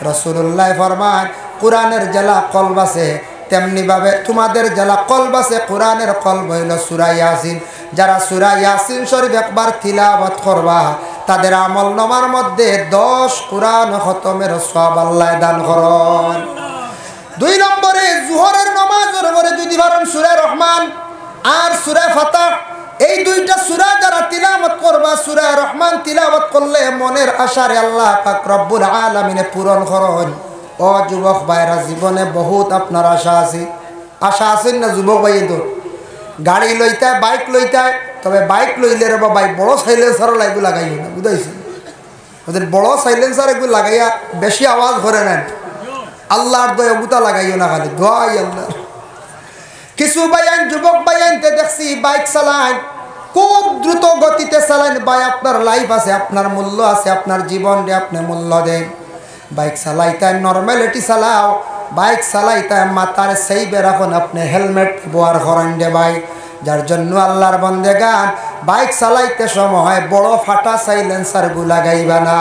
رسول الله فرمان কোরআনের জেলা কলব আছে, তেমনি ভাবে তোমাদের জেলা কলব আছে, কোরআনের কলব হইল সূরা ইয়াসিন। যারা সূরা ইয়াসিন শরীফ একবার তিলাওয়াত করবা তাদের আমল নামার মধ্যে 10 কোরআন খতমের সওয়াব আল্লাহ দান করেন। 2 নম্বরে জোহরের নামাজের পরে যদি পারেন সূরা রহমান আর সূরা ফাতহ, এই 2টা সূরা যারা তিলাওয়াত করবা, সূরা রহমান তিলাওয়াত করলে মনের আশারে আল্লাহ পাক রব্বুল আলামিনে পূরণ করেন। ও যুবক ভাইরা, জীবনে বহুত আপনার আশা আছে। আশা আছেন না যুবক ভাই? তো গাড়ি লইতায়, বাইক লইতায়, তবে বাইক লইলে রে ভাই বড় সাইলেন্সারও লাইগু লাগাইও না, বুঝাইছেন? ওদের বড় সাইলেন্সার এগুলো লাগাইয়া বেশি আওয়াজ করে নেন। আল্লাহর দয়া বুতা লাগাইও না, খালি দোয়াই আল্লাহ। কিছু বাইন যুবক বাইনতে দেখছি বাইক চালান, খুব দ্রুত গতিতে চালান। ভাই আপনার লাইফ আছে, আপনার মূল্য আছে, আপনার জীবনকে আপনি মূল্য দেন। বাইক চালাইতে নর্মালিটি চালাও, বাইক চালাইতে মাথার সেইবে রাখুন, আপনি হেলমেট ব্যবহার করেন দে ভাই। যার জন্য আল্লাহর বান্দেগান বাইক চালাইতে সময় বড় ফাটা সাইলেন্সার গু লাগাইবা না।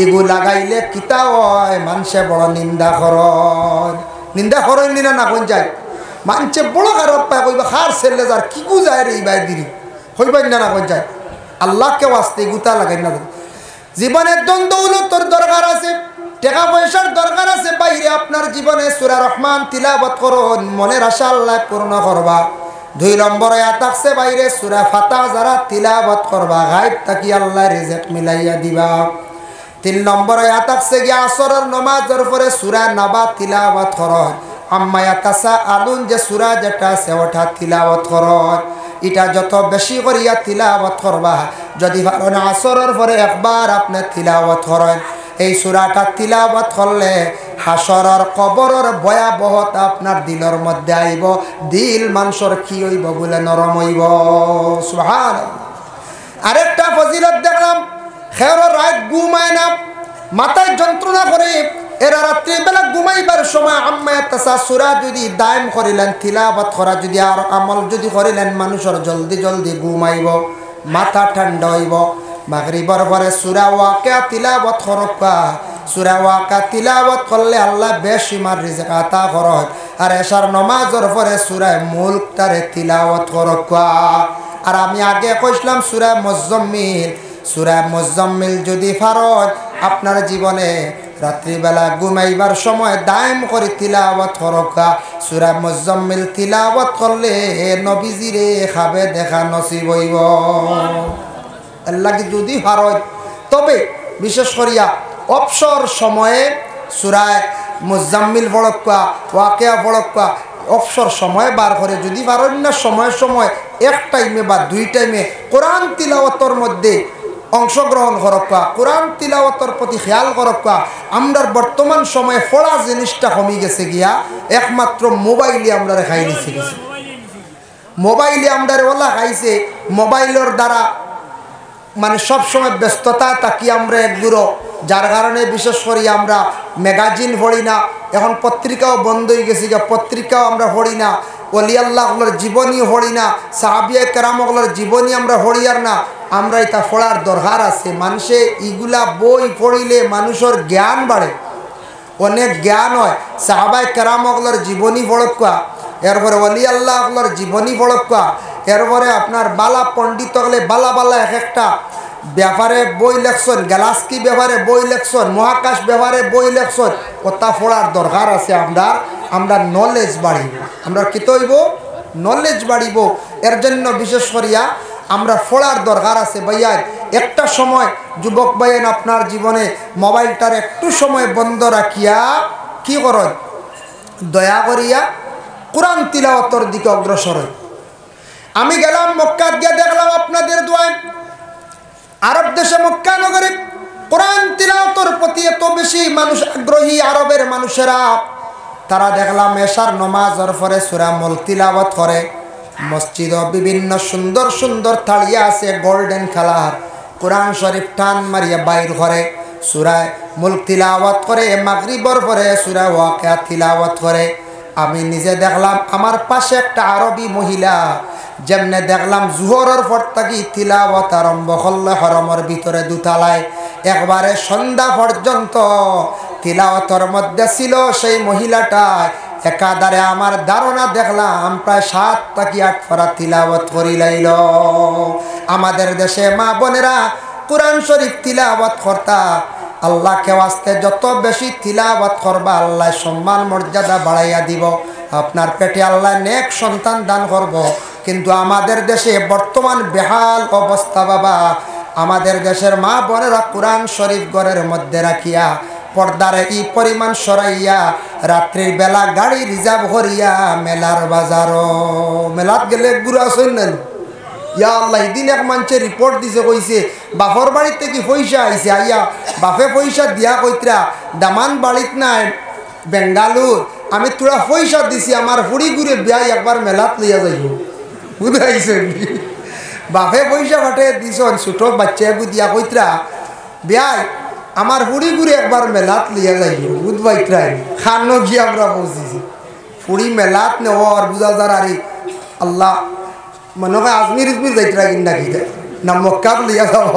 এগু লাগাইলে কিতা হয়, মানুষে বড় নিন্দা করেন। নিন্দা করেন নিনা না কোন যায়, মানুষে বড় খারাপ পায়, কইবা খার ছেলে যার কি গু যায় রে এই বাই দিদি, হইবেন না কোন যায়। আল্লাহকে ওয়াস্তে গুতা লাগাই না। জীবনের দ্বন্দ্বৌলতর দরকার আছে, টাকা পয়সার দরকার আছে, বাইরে আপনার জীবনে সূরা রহমান তিলাওয়াত করুন, মনের আশা আল্লাহ পূর্ণ করবা। 2 নম্বরে আয়াত আছে বাইরে সূরা ফাতহ যারা তিলাওয়াত করবা, গায়ব থাকি আল্লাহ রিজিক মিলাইয়া দিবা। 3 নম্বরে আয়াত আছে গিয়া আসরের নামাজের পরে সূরা নাবা তিলাওয়াত করুন। আম্মা ইয়াতাসাআলুন যে সূরা যেটা আছে ওটা তিলাওয়াত করুন। এটা যত বেশি করিয়া তিলাওয়াত করবা, যদি পারেন আসরের পরে একবার আপনি তিলাওয়াত করেন, এই সূরাটা তিলাওয়াত করলে হাসরের কবরের ভয়াবহতা আপনার দিলের মধ্যে আইব। দিল মানুষের কি হইব বলে নরম হইব। সুবহানাল্লাহ। আরেকটা ফজিলত দেখলাম, খের রাত ঘুমায় না, মাথায় যন্ত্রণা করে, এরা রাত্রিবেলা ঘুমাইবার সময় আম্মা ইয়াতাসা সূরা যদি দায়েম করিলেন, তিলাওয়াত করা যদি আর আমল যদি করিলেন, মানুষের জলদি জলদি ঘুমাইব, মাথা ঠান্ডা হইব। মাগরিবের পরে সূরা ওয়াকিয়া তিলাওয়াত করবা। সূরা ওয়াকিয়া তিলাওয়াত করলে আল্লাহ বেশিমার রিজিক আতা করেন। আর এশার নামাজের পরে সূরা মুলকটারে তিলাওয়াত করবা। আর আমি আগে কইছিলাম সূরা মুজাম্মিল, সূরা মুজাম্মিল যদি পারেন আপনার জীবনে রাত্রিবেলা ঘুমাইবার সময় দায়েম করে তিলাওয়াত করবা। সূরা মুজাম্মিল তিলাওয়াত করলে নবীজিরে খাবে দেখা নসিব হইব। আল্লাহকে যদি পারেন, তবে বিশেষ করিয়া অবসর সময়ে সূরা মুজাম্মিল পড়বা, ওয়াকিয়া পড়বা, অবসর সময় বার করে যদি পারেন না, সময় সময় 1 টাইমে বা 2 টাইমে কোরআন তিলাওয়াতের মধ্যে অংশগ্রহণ করবা, কোরআন তিলাওয়াতের প্রতি খেয়াল করবা। আমরার বর্তমান সময়ে পড়া জিনিসটা কমে গেছে গিয়া, একমাত্র মোবাইলে আমরা খাই নিছে গেছে। মোবাইলে আমরা ওলা খাইছে, মোবাইলের দ্বারা মানে সবসময় ব্যস্ততা থাকি আমরা একগুলো, যার কারণে বিশেষ করে আমরা ম্যাগাজিন পড়ি না, এখন পত্রিকাও বন্ধ হয়ে গেছে, পত্রিকাও আমরা পড়ি না, ওলি আল্লাহগুলোর জীবনী পড়ি না, সাহাবিয়ে কেরামগুলোর জীবনী আমরা পড়ি আর না। আমরা এটা পড়ার দরকার আছে। মানুষে ইগুলা বই পড়িলে মানুষের জ্ঞান বাড়ে, অনেক জ্ঞান হয়। সাহাবায়ে কেরামগুলোর জীবনী পড়কা, এরপরে ওলি আল্লাহগুলোর জীবনী পড়কা, এরপরে আপনার বালা পণ্ডিত হলে বালা বালা এক একটা ব্যাপারে বই লেখছেন, গ্যালাস্কি ব্যাপারে বই লেখছেন, মহাকাশ ব্যাপারে বই লেখছেন। ওটা পড়ার দরকার আছে। আমরা নলেজ বাড়িব, আমরা কী তৈব নলেজ বাড়িব। এর জন্য বিশেষ করিয়া আমরা পড়ার দরকার আছে। ভাইয়া একটা সময় যুবক ভাইয়েন আপনার জীবনে মোবাইলটার একটু সময় বন্ধ রাখিয়া কি করেন, দয়া করিয়া কোরআন তিলাওয়াতের দিকে অগ্রসর হয়। আমি গেলাম মক্কা গিয়ে দেখলাম আপনাদের দোয়ায় আরব দেশে মক্কা নগরে কোরআন তিলাওয়াতের প্রতি এত বেশি মানুষ আগ্রহী। আরবের মানুষেরা তারা দেখলাম এশার নমাজের পরে সূরা মুলক তিলাওয়াত করে। মসজিদও বিভিন্ন সুন্দর সুন্দর থালিয়া আছে গোল্ডেন কালার, কোরআন শরীফ টান মারিয়া বাইর করে সূরা মুলক তিলাওয়াত করে। মাগরিবর পরে সূরা ওয়াকিয়া তিলাওয়াত করে। আমি নিজে দেখলাম আমার পাশে একটা আরবি মহিলা যেমনে দেখলাম জোহরের পর থাকি তিলাওয়াত আরম্ভ করলে হরমের ভিতরে দুতলায় একবারে সন্ধ্যা পর্যন্ত তিলাওয়াতের মধ্যে ছিল। সেই মহিলাটা একাধারে আমার ধারণা দেখলাম প্রায় 7 থেকে 8 পারা তিলাওয়াত করিলাইল। আমাদের দেশে মা বোনেরা কোরআন শরীফ তিলাওয়াত করতা, আল্লাহকে ওয়াস্তে যত বেশি তিলাওয়াত করবা আল্লাহ সম্মান মর্যাদা বাড়াইয়া দিব, আপনার পেটে আল্লাহ নেক সন্তান দান করব। কিন্তু আমাদের দেশে বর্তমান বেহাল অবস্থা বাবা। আমাদের দেশের মা বোনেরা কোরআন শরীফ ঘরের মধ্যে রাখিয়া পর্দারে এই পরিমাণ সরাইয়া রাত্রির বেলা গাড়ি রিজার্ভ করিয়া মেলার বাজারও মেলাত গেলে গুড়া শৈন। ইয়া আল্লাহ, এদিন এক মানুষে রিপোর্ট দিছে, কইছে বাপর বাড়ির থেকে পয়সা আইছে, আইয়া বাপে পয়সা দিয়া কইতরা দামান বাড়িত নাই বেঙ্গালুর, আমি তোরা পয়সা দিছি আমার হুড়ি ঘুরে বিয়াই একবার মেলাত লইয়া যাইব। বুঝাইছে বাপে পয়সা ফাটে দিছন, ছোট বাচ্চাকে দিয়া কইতরা বিয়াই আমার হুড়ি ঘুরে একবার মেলাত লইয়া যাইব। বুধবাইতরাই খানো গিয়ে আমরা পৌঁছেছি ফুড়ি মেলাত নেওয়ার বুঝা যার আরে আল্লাহ মনে হয় আজমির ইজমির যাইতরা কিনা খেতে না মক্কাত লইয়া যাব।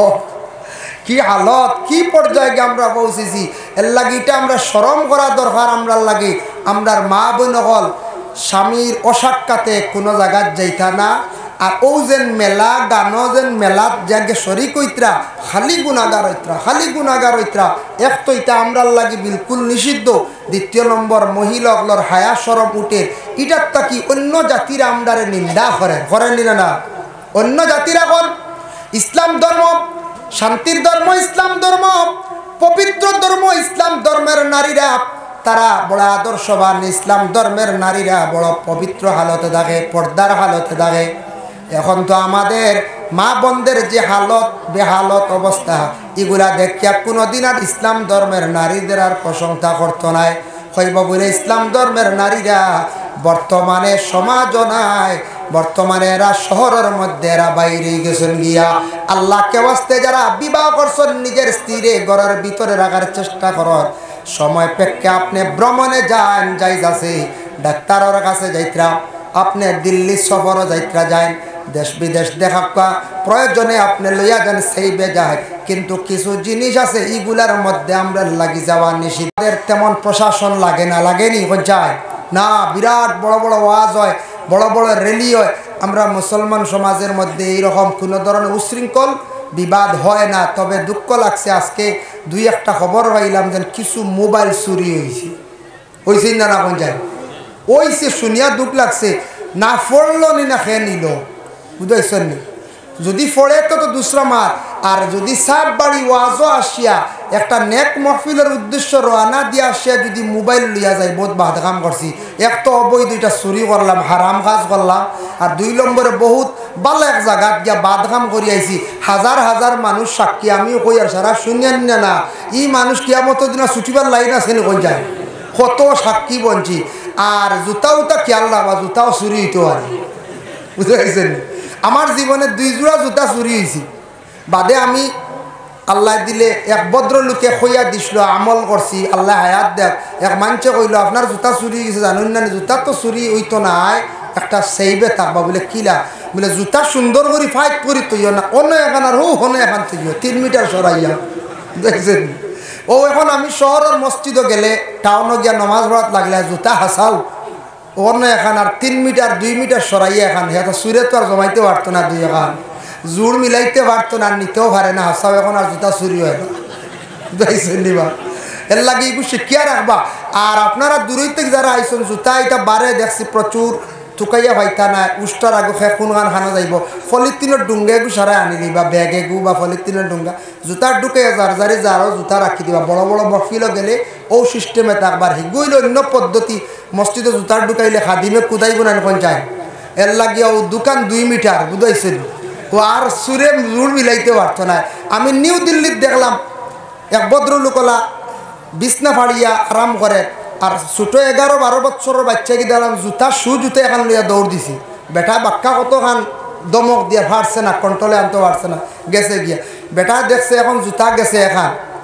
কি হালত, কি পর্যায়ে আমরা পৌঁছেছি। এর লাগে এটা আমরা শরম করা দরকার। আমরা লাগে আমরার মা বোন হল স্বামীর অসাক্ষাতে কোনো জায়গাত যাইতা না। আর ও যেন মেলা গানো যেন মেলাত যাকে শরিক হইতরা খালি গুণাগার হইতরা, খালি গুণাগার হইতরা। এক তো এটা আমরার লাগে বিলকুল নিষিদ্ধ। দ্বিতীয় নম্বর মহিলাগুলোর হায়া শরম উঠে এটার তাকি অন্য জাতিরা আমরারে নিন্দা করেন না। অন্য জাতিরা কর ইসলাম ধর্ম শান্তির ধর্ম, ইসলাম ধর্ম পবিত্র ধর্ম। ইসলাম ধর্মের নারীরা তারা বড় আদর্শবান, ইসলাম ধর্মের নারীরা বড় পবিত্র হালতে থাকে, পর্দার হালতে থাকে। এখন তো আমাদের মা বোনদের যে হালত বেহালত অবস্থা এগুলা দেখিয়া কোনোদিন আর ইসলাম ধর্মের নারীদের আর প্রশংসা করতো নাই। হইব বলে ইসলাম ধর্মের নারীরা বর্তমানে সমাজ নাই, বর্তমানে এরা শহরের মধ্যে এরা বাইরে গেছেন গিয়া। আল্লাহকে ওয়াস্তে যারা বিবাহ করছেন নিজের স্ত্রীরে ঘরের ভিতরে রাখার চেষ্টা করেন, সময় পেক্ষে আপনি ভ্রমণে যান, যাই আছে ডাক্তারের কাছে যাইতরা, আপনি দিল্লি সফরও যাইতরা যান, দেশ বিদেশ দেখা প্রয়োজনে আপনি লইয়া যান, সেই বেজায়। কিন্তু কিছু জিনিস আছে এইগুলার মধ্যে আমরা লাগি যাওয়া নিষিদ্ধ। তেমন প্রশাসন লাগে না, লাগেনি যায় না। বিরাট বড় বড় ওয়াজ হয়, বড় বড় র্যালি হয়। আমরা মুসলমান সমাজের মধ্যে এইরকম কোনো ধরনের উশৃঙ্খল বিবাদ হয় না। তবে দুঃখ লাগছে আজকে 2-1টা খবর পাইলাম যে কিছু মোবাইল চুরি হয়েছে না না কোন যায় ওইছে, শুনিয়া দুঃখ লাগছে। না পড়লো নি না খেয়ে নিল, বুঝাইছেন নি? যদি পড়ে তো দুসরা মার। আর যদি সাত বাড়ি ওয়াজও আসিয়া একটা নেক মহফিলের উদ্দেশ্য রওনা দিয়ে আসিয়া যদি মোবাইল লিয়া যায়, বহুত বাদ কাম করছি। এক তো অবৈধ এটা চুরি করলাম, হারাম কাজ করলাম। আর 2 নম্বরে বহুত ভালো এক জায়গাত গিয়া বাদ কাম করি আইছি। হাজার হাজার মানুষ সাক্ষী, আমিও কই আর সারা শুনিয়ান না ই মানুষ কিয়ামত দিন ছুটিবার লাইন আছে নি কোন যায়, কত সাক্ষী বঞ্চি। আর জুতাও তা খেয়াল রাখবা, জুতাও চুরি হইতে পারে, বুঝতে পারছেন? আমার জীবনে 2 জোড়া জুতা চুরি হয়েছি। বাদে আমি আল্লাহ দিলে এক ভদ্রলোকে খইয়া দিছিল, আমল করছি, আল্লাহ হায়াত দেখ। এক মানুষে কইল আপনার জুতা চুরি গেছে জানুন না? জুতা তো চুরি হইতো নাই, একটা সেইবে থাকবা। বলে কিলা? বলে জুতা সুন্দর করে ফাইট করি তৈও না, অন্য এখান আর হনে এখান তৈও 3 মিটার সরাইয়া। দেখছেন? ও এখন আমি শহরের মসজিদও গেলে, টাউনও গিয়া নমাজ পড়াত লাগলে জুতা হাসাও অন্য এখান আর 3 মিটার 2 মিটার সরাইয়া এখান। হ্যাঁ, সুরে তো আর জমাইতে পারতো না, 2 এখান জোর মিলাইতে পারতো না, নিতেও পারে না, হাসাও এখন আর জুতা চুরি হয় না। দেখছেন নিবা? এর লাগে এগুলো শিখিয়া রাখবা। আর আপনারা দূরের থেকে যারা আইসন, জুতা এটা বারে দেখছি প্রচুর থুকাইয়া ভাইতা না, উষ্টার আগু খে কোন গান খানা যাইব, পলিথিনের ডুঙ্গা এগু সারাই আনি দিবা, ব্যাগে গু বা পলিথিনের ডুঙ্গা জুতার ঢুকে যার যারও জুতা রাখি দিবা। বড় বড় মহফিলও গেলে ও সিস্টেমে থাকবার হিগুইল অন্য পদ্ধতি। মসজিদে জুতার ঢুকাইলে খাদিমে কুদাইব না এখন চাই। এর লাগিয়া ও দোকান 2 মিটার বুঝাইছেন, ও আর সুরে জোর মিলাইতে পারতো না। আমি নিউ দিল্লির দেখলাম এক ভদ্রলোকলা বিছনা ফাড়িয়া আরাম করে, আর ছোটো 11-12 বছরের বাচ্চাকে দেখলাম জুতা জুতা এখান লইয়া দৌড় দিছি। বেটা বাক্কা কতখান দমক দিয়া ফাটছে না, কন্ট্রোলে আনতে পারছে না, গেছে গিয়া। বেটা দেখছে এখন জুতা গেছে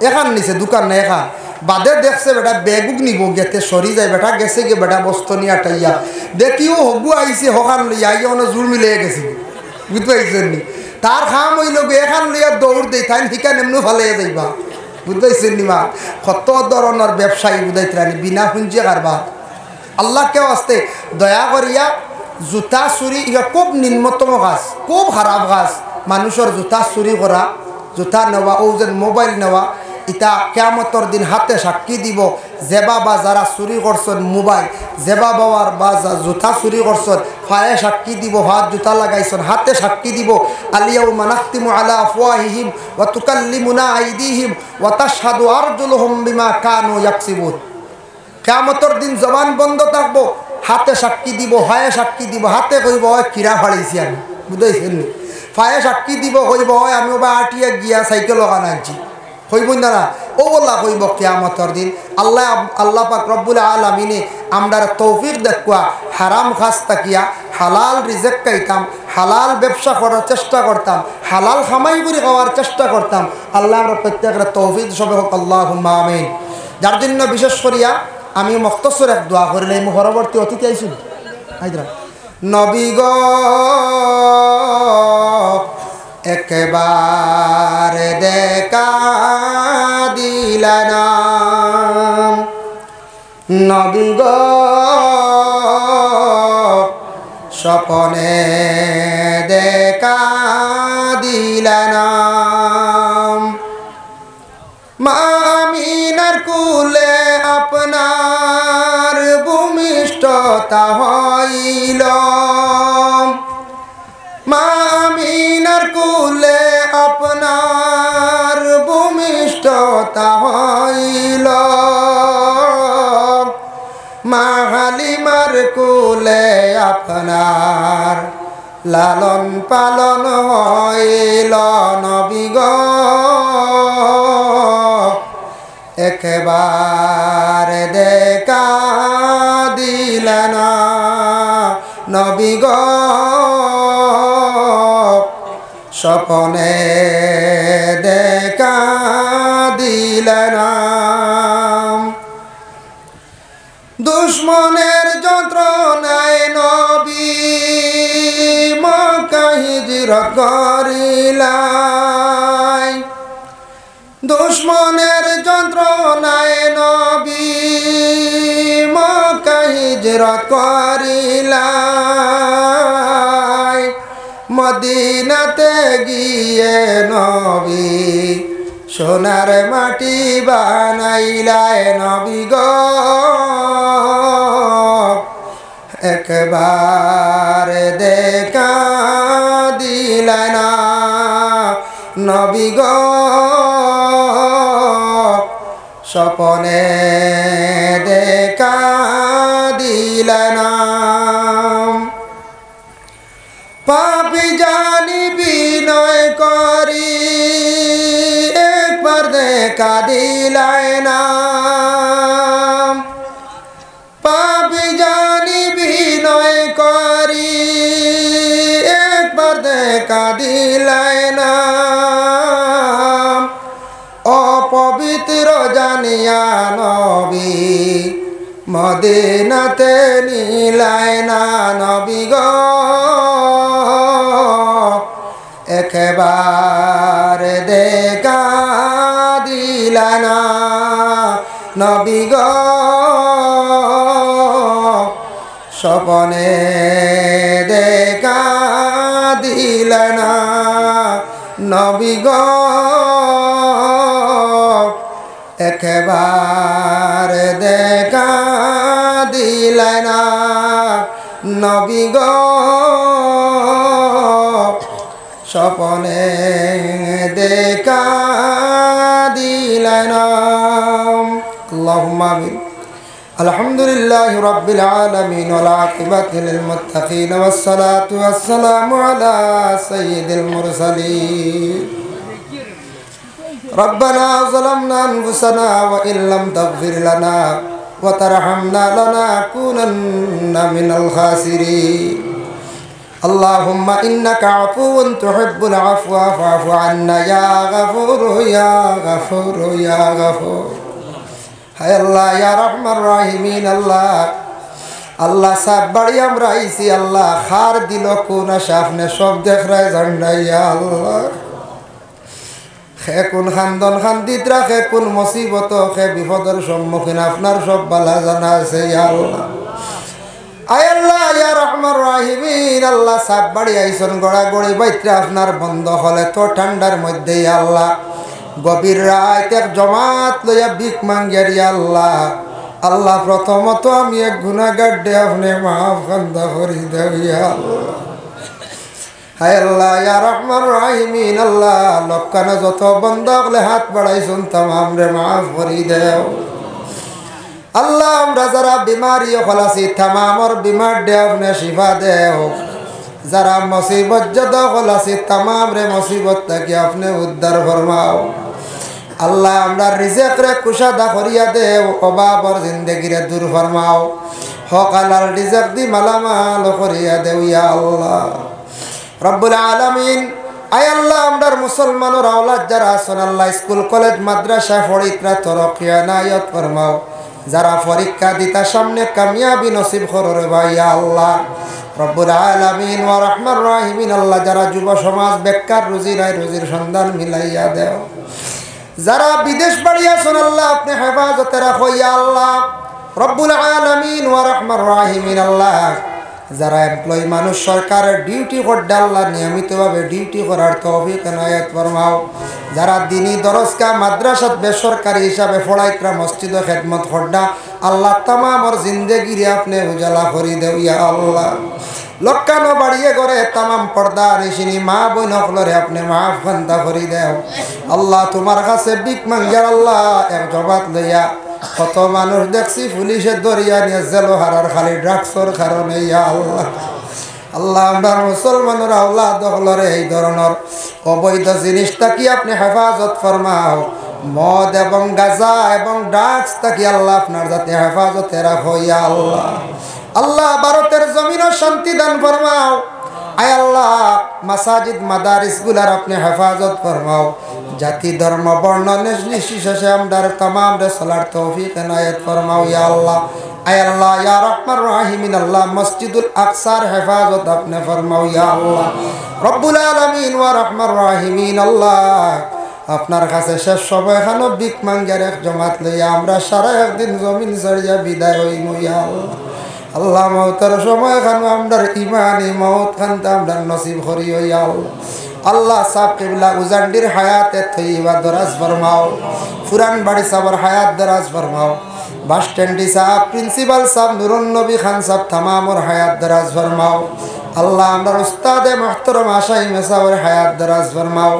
এখান নিছে, দোকান না এখান বাদে দেখছে বেটা বেগুক নিব গেতে সরি যায়। বেটা গেছে গিয়ে বেটা বস্তু নিয়ে আটাইয়া দেখিও হগু আইসে হকান লইয়া আইয়া অনেক জোর মিলিয়ে গেছে, বুঝতে পারছেন নি? তার খাম হইল এখান লইয়া দৌড় দেই, তাই ঠিকা নেমনু ফালাইয়া যাইবা, বুঝতেছেন নি? মা কত ধরনের ব্যবসায়ী বুঝাইতে রানি বিনা পুঁজি কারবার। আল্লাহকেও আসতে দয়া করিয়া জুতা চুরি ইয়া খুব নিম্নতম কাজ, খুব খারাপ কাজ। মানুষের জুতা চুরি করা, জুতা নেওয়া, ও যে মোবাইল নেওয়া, ইটা কিয়ামতের দিন হাতে সাক্ষী দিব। যে বাবা যারা চুরি করছেন মোবাইল, যে বাবার বা জুতা চুরি করছেন ফায়ে সাক্ষী দিব, হাত জুতা লাগাইছেন হাতে সাক্ষী দিব। আলিয়াউমা নাখতিমু আলা আফওয়াহিহিম ওয়া তুকাল্লিমুনা আইদিহিম ওয়া তাশহাদু আরজুলুহুম বিমা কানু ইয়াকসিবুন। কিয়ামতের দিন জবান বন্ধ থাকবো, হাতে সাক্ষী দিব, ফায়ে সাক্ষী দিব। হাতে কইব হয় কিরা ফাড়াইছি আমি, বুঝাইছেন? ফায়ে সাক্ষী দিব, কইব হয় আমি ওবা আটিয়া গিয়া সাইকেল লাগান আনছি, হইব না? ও বলা কইব কিয়ামতের দিন। আল্লাহ পাক রব্বুল আলামিনে আমরা তৌফিক দেখুয়া হারাম খাস তাকিয়া হালাল রিজেক খাইতাম, হালাল ব্যবসা করার চেষ্টা করতাম, হালাল খামাই করে খাওয়ার চেষ্টা করতাম। আল্লাহ আমরা প্রত্যেকের তৌফিক সবে হোক, আল্লাহুম্মা আমিন। যার জন্য বিশেষ করিয়া আমি মখতসর এক দোয়া করিলে পরবর্তী অতিথি আইসুন হাইদরা নবী গো একবার দেখা দিলানা, নবী গো স্বপনে দেখা দিলানা, মামিনার কুলে আপনার ভূমিষ্ঠতা হইল, মামিনার কুলে আপনার ভূমিষ্ঠতা হইল, মা হালিমার কুলে আপনার লালন পালন হইল, নবী গো একবার দেখা দিলানা, নবী গো স্বপনে দেখা দিলানা, দুশ্মনের যন্ত্রণায় নবী মক্কা হিজরত করিলাই, দুশ্মনের যন্ত্রণায় নবী মক্কা হিজরত করিলাই, মদিনাতে গিয়ে নবী সোনার মাটি বানাইলাই, নবী গো একবার দেখা দিলানা, নবী গো স্বপনে দেখা দিলানা, পাপী জানি বিনয় করি একবার দেখা দিলাই না, পাপী জানি বিনয় করি একবার দেখা দিলাই না, পবিত্র জানিয়া নবী মদিনাতে নিলাই না নবী গো একেবারে দেখা দিলা না নবী গো স্বপনে দেখা দিলা না নবী গো একেবারে দেখা দিলা না নবী গো স্বপনে দেখা দিলা না আল্লাহুম্মা আমিন আলহামদুলিল্লাহি রাব্বিল আলামিন ওয়াল আকিবাতু লিল মুত্তাকিন ওয়াস সালাতু ওয়াস সালামু আলা সাইয়্যিদিল মুরসালিন ربنا ظلمنا أنفسنا وإن لم تغفر لنا وترحمنا لنكونن من الخاسرين اللهم إنك عفو تحب العفو فاعف عنا يا غفور يا غفور يا غفور হায় আল্লাহ ইয়া রহমান রাহিমিন আল্লাহ আল্লাহ সব বড়ি আমরা আইছি আল্লাহ খার দিল কোন সামনে সব দেখ রায় জান্ডা ইয়া আল্লাহ খে কোন খান্দন খান্দিত রাখে কোন মুসিবত খে বিপদের সম্মুখীন আপনার সব বালা জানা আছে ইয়া আল্লাহ আয় আল্লাহ ইয়া রহমান রাহিমিন আল্লাহ সব বড়ি আইছন গড়া গড়ি বাইত্রা আপনার বন্ধ হলে তো ঠান্ডার মধ্যে ইয়া আল্লাহ গভীর রাত এক জমাত লইয়া ভিক মাঙ্গিয়ার আল্লাহ আল্লাহ প্রথমত আমি এক গুনাহগার দে আপনি মাফ খান্দা করি দেও ইয়া আল্লাহ হায় আল্লাহ ইয়া রহমান রাহিমিন আল্লাহ লক্কানা যত বন্দা হলে হাত বাড়াইছুন তামাম রে মাফ করি দেও আল্লাহ আমরা যারা বিমারি হলাছি তামামর বিমার দে আপনি শিফা দেও যারা মুসিবত যদ হলাছি তামাম রে মুসিবত থেকে আপনি উদ্ধার ফরমাও আল্লাহ আমরা রিজেক রে কুশাদা করিয়া দেও অভাবর জিন্দেগিরে দূর ফরমাও হকালাল রিজেক দি মালামাল করিয়া দেও ইয়া আল্লাহ রব্বুল আলামিন আয় আল্লাহ আমরার মুসলমানের আওলাদ যারা আছেন আল্লাহ স্কুল কলেজ মাদ্রাসা ফরিদরা তরকিয়া নায়াত ফরমাও যারা পরীক্ষা দিতা সামনে কামিয়াবি নসিব করো রে ভাই ইয়া আল্লাহ রব্বুল আলামিন ওয়া রহমান রাহিমিন আল্লাহ যারা যুব সমাজ বেকার রুজি নাই রুজির সন্ধান মিলাইয়া দেও যারা বিদেশ বাড়ি আছেন আল্লাহ আপনি হেফাজতে রাখো ইয়া আল্লাহ রব্বুল আলামিন ওয়া রহমান রাহিমিন আল্লাহ যারা এমপ্লয়ি মানুষ সরকারের ডিউটি করতে আল্লাহ নিয়মিতভাবে ডিউটি করার তৌফিক এনায়েত ফরমাও যারা দিনী দরজকা মাদ্রাসাত বেসরকারি হিসাবে পড়াইতরা মসজিদ ও খেদমত করডা আল্লাহ তামামর জিন্দেগিরে আপনি উজালা করি দেও ইয়া আল্লাহ লক্কানো বাড়িয়ে করে তামাম পর্দা নিশিনি মা বোন হলরে আপনি মাফ খান্দা করি দেও আল্লাহ তোমার কাছে বিক মাঙ্গার আল্লাহ এক জবাত লইয়া কত মানুষ দেখছি পুলিশের দরিয়া নিয়ে জেলো হারার খালি ড্রাগসর কারণে ইয়া আল্লাহ আল্লাহ আমরা মুসলমানের আওলাদ হলরে এই ধরনের অবৈধ জিনিসটা কি আপনি হেফাজত ফরমাও মদ এবং গাঁজা এবং ড্রাগস তাকি আল্লাহ আপনার যাতে হেফাজতে রাখো ইয়া আল্লাহ আল্লাহ ভারতের জমিনও শান্তি দান ফরমাও আয় আল্লাহ মাসাজিদ মাদারিস গুলার আপনি হেফাজত ফরমাও জাতি ধর্ম বর্ণ নির্বিশেষে আমদার तमाम রে সালার তৌফিক এনায়েত ফরমাও ইয়া আল্লাহ আয় আল্লাহ ইয়া রহমান রাহিমিন আল্লাহ মসজিদুল আকসার হেফাজত আপনি ফরমাও ইয়া আল্লাহ রব্বুল আলামিন ওয়া রহমান রাহিমিন আল্লাহ আপনার কাছে শেষ সময় খানো ভিক মাঙ্গার এক জমাত লইয়া আমরা সারা একদিন জমিন ছাড়িয়া বিদায় হইম ইয়া আল্লাহ আল্লাহ মৌতের সময় খানো আমরার ইমানি মৌত খানতে আমরা নসিব করি ইয়া আল্লাহ আল্লাহ সাহেব কিবলা উজান্ডির হায়াতে তৈবা দরাজ ফরমাও পুরান বাড়ি সাবর হায়াত দরাজ ফরমাও বাস স্ট্যান্ডি সাহেব প্রিন্সিপাল সাহেব নুরুন নবী খান সাহেব তামামর হায়াত দরাজ ফরমাও আল্লাহ আমরার উস্তাদে মুহতারাম আশাই মেসাবর হায়াত দরাজ ফরমাও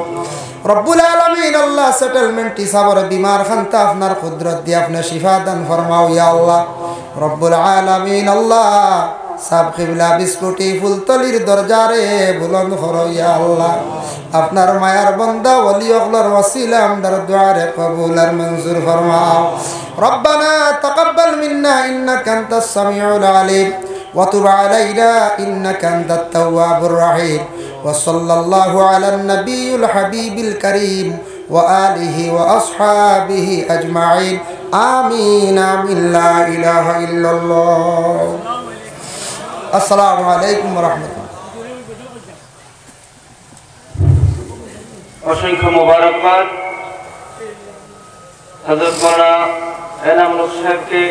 রব্বুল আলামিন আল্লাহ সেটেলমেন্ট হিসাবর বিমার খানতে আপনার কুদরত দিয়ে আপনি শিফা দান ফরমাও ইয়া আল্লাহ রব্বুল আলামিন আল্লাহ সাব কিবলা বিস্কুটি ফুলতলির দরজারে বুলন্দ করো ইয়া আল্লাহ আপনার মায়ার বান্দা ওলি ওগলার ওসিলা আমদার দুআরে কবুল আর মঞ্জুর ফরমাও রব্বানা তাকাব্বাল মিন্না ইন্নাকা আনতাস সামিউল আলিম ওয়া তুব আলাইনা ইন্নাকা আনতাত তাওয়াবুর রহিম ওয়া সাল্লাল্লাহু আলান নাবিয়্যিল হাবিবিল কারীম وآله وأصحابه أجمعين آمين آمين لا إله إلا الله السلام عليكم ورحمة الله অসংখ্য মোবারকবাদ হযরত মাওলানা এনামুল হক সাহেবকে